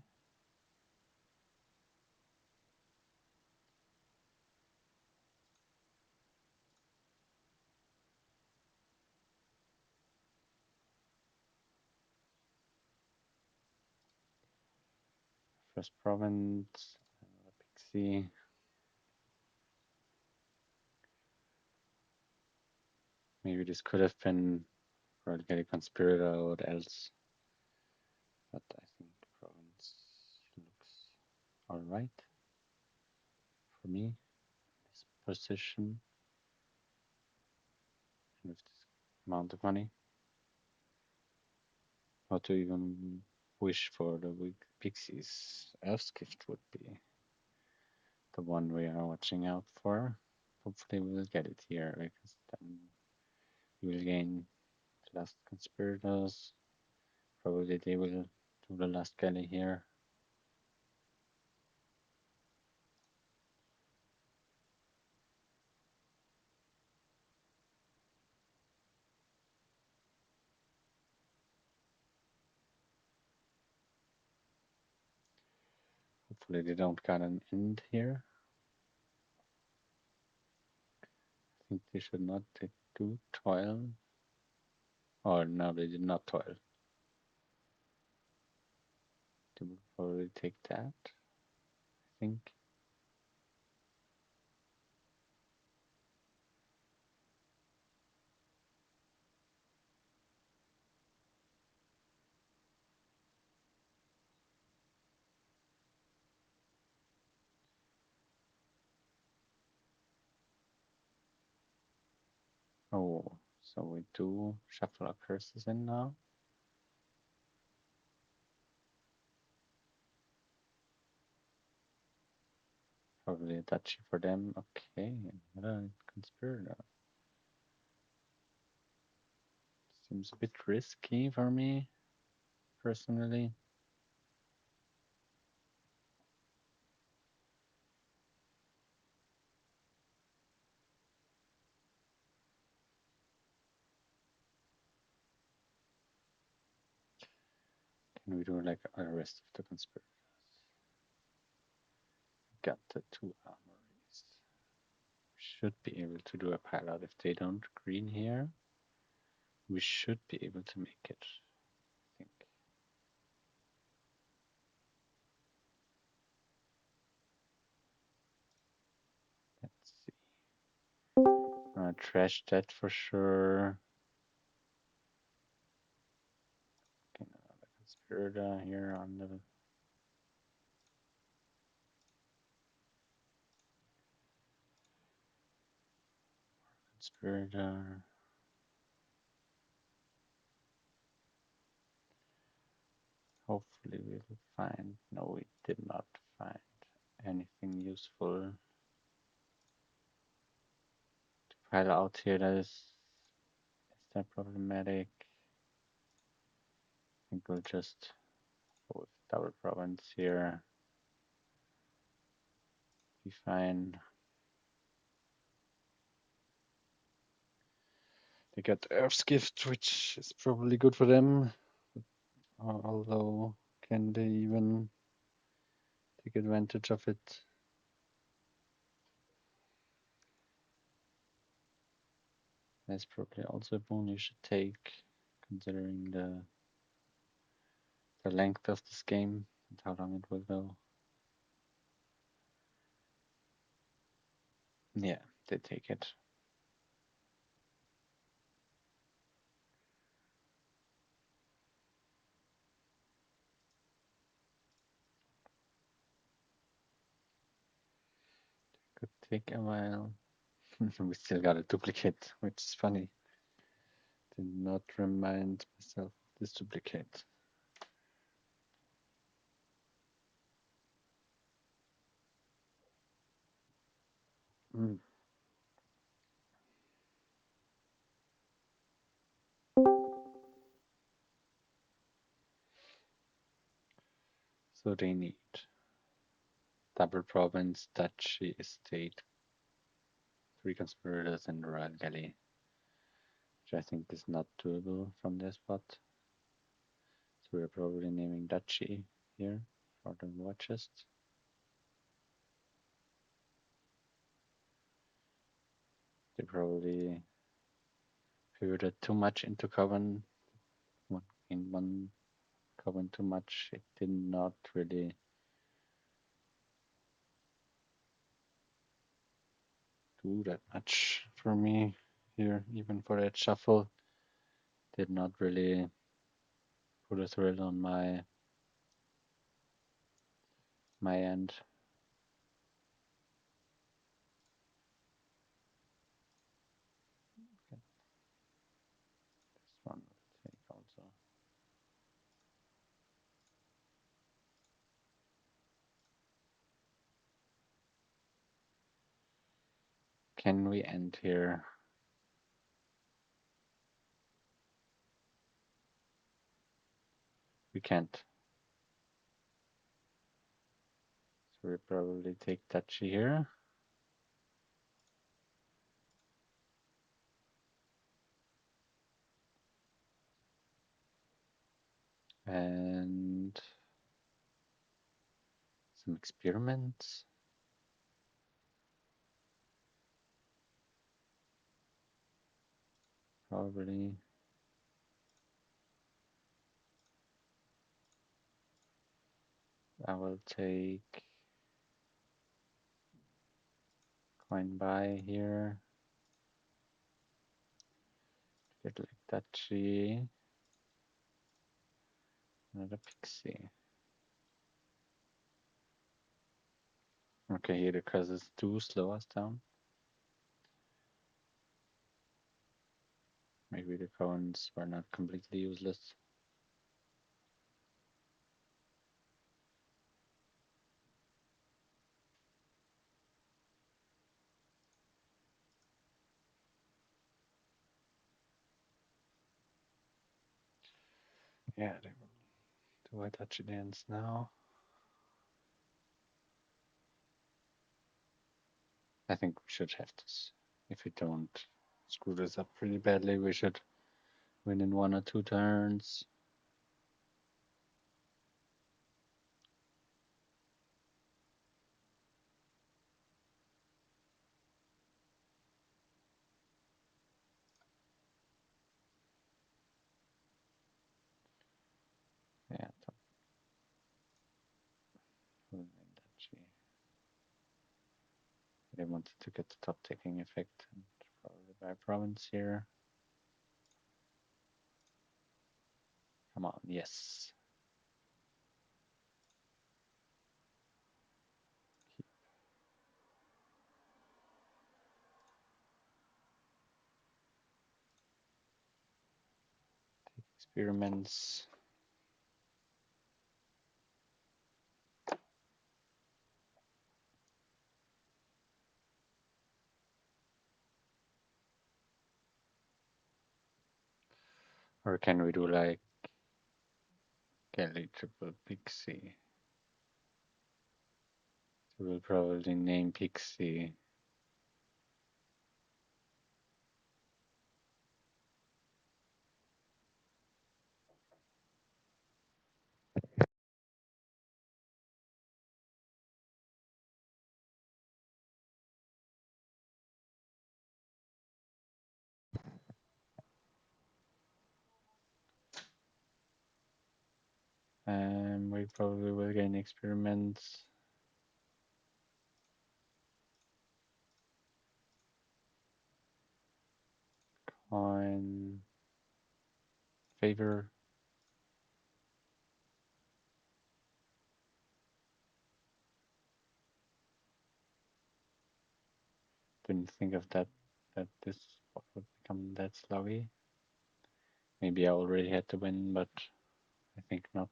First province, Pixie. Maybe this could have been Royal Galley Conspirator or what else. But I think the province looks alright for me. This position and with this amount of money. How to even wish for the Pixies. Elf's Gift would be the one we are watching out for. Hopefully we will get it here because then we will gain the last conspirators. Probably they will do the last galley here. Hopefully they don't got an end here. I think they should not do toil. Or no, they did not toil. They will probably take that, I think. Oh, so we do shuffle our curses in now. Probably a duchy for them. Okay, another conspirator. Seems a bit risky for me, personally. Can we do like the rest of the conspirators? Got the two armories. Should be able to do a pilot if they don't green here. We should be able to make it, I think. Let's see. Trash that for sure. Okay, another conspirator here on the conspirator. Hopefully we'll find. No, we did not find anything useful to pile out here that is that problematic? I think we'll just go with double province here. Be fine. They got Earth's Gift, which is probably good for them. Although, can they even take advantage of it? That's probably also a boon you should take, considering the length of this game and how long it will go. Yeah, they take it. Could take a while. We still got a duplicate, which is funny. Did not remind myself of this duplicate. Mm. So they need double province, duchy, estate, 3 conspirators, and royal galley, which I think is not doable from their spot. So we're probably naming duchy here for the war chest. They probably pivoted too much into Coven. In one Coven too much. It did not really do that much for me here, even for that shuffle. Did not really put a thrill on my end. Okay. This one will take also. Can we end here? We can't. So we probably take Tachi here. And some experiments. Probably. I will take coin buy here. Get like Tachi. Another pixie. Okay, here the curses do slow us down. Maybe the coins were not completely useless. Yeah, they will do a Tachi dance now. I think we should have this. If we don't screw this up pretty badly, we should win in 1 or 2 turns. Yeah, top. They wanted to get the top taking effect and probably buy province here. Come on, yes. Take experiments. Or can we do like Kelly triple Pixie? So we'll probably name Pixie. And we probably will gain experiments. Coin. Favor. Didn't think of that, that this would become that sluggy. Maybe I already had to win, but I think not.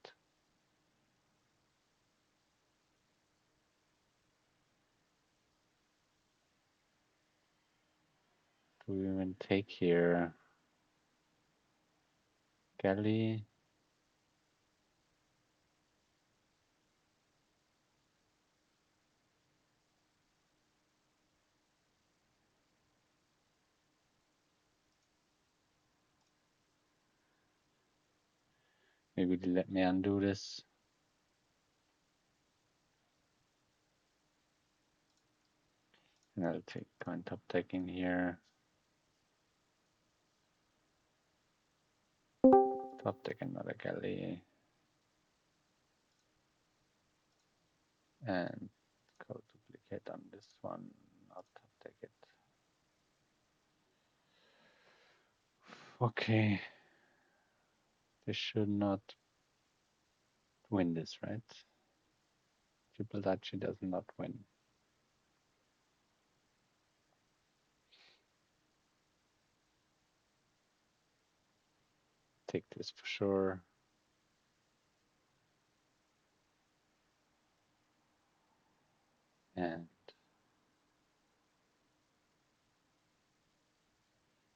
Do we even take here? Galley. Maybe they let me undo this. And I'll take coin top deck in here. Top deck another galley. And go duplicate on this one. Not top deck it. Okay. This should not win this, right? Triple Duchy does not win. Take this for sure. And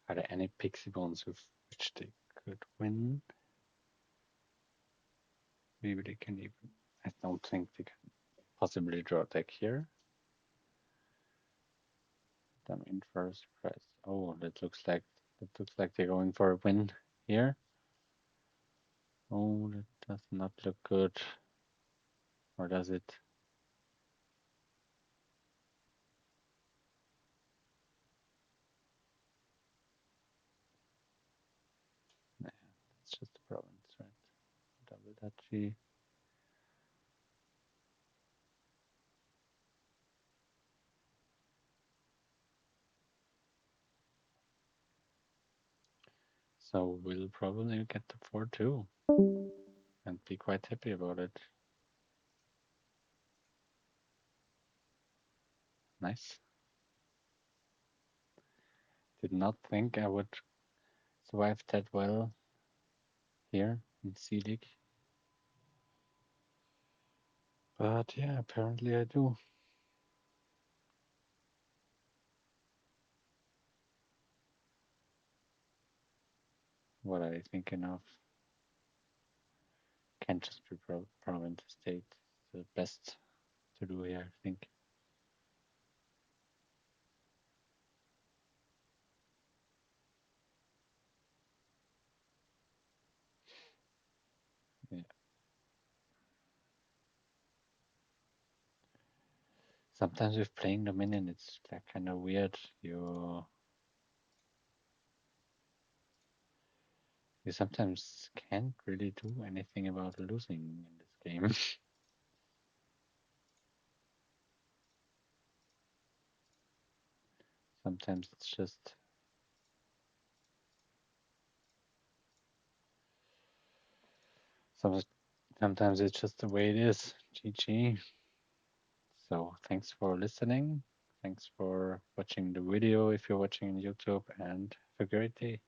are there any pixie bones with which they could win? Maybe they can even. I don't think they can possibly draw a deck here. Then in first prize. Oh, that looks like they're going for a win here. Oh, that does not look good. Or does it? Nah, it's just a province, right? Double duchy. So we'll probably get the 4-2 and be quite happy about it. Nice. Did not think I would survive that well here in C League. But yeah, apparently I do. What are you thinking of? Can't just be province state. The best to do here, I think. Yeah. Sometimes with playing Dominion, it's like kind of weird. You sometimes can't really do anything about losing in this game. Sometimes it's just sometimes it's just the way it is. GG. So thanks for listening. Thanks for watching the video if you're watching on YouTube, and have a great day.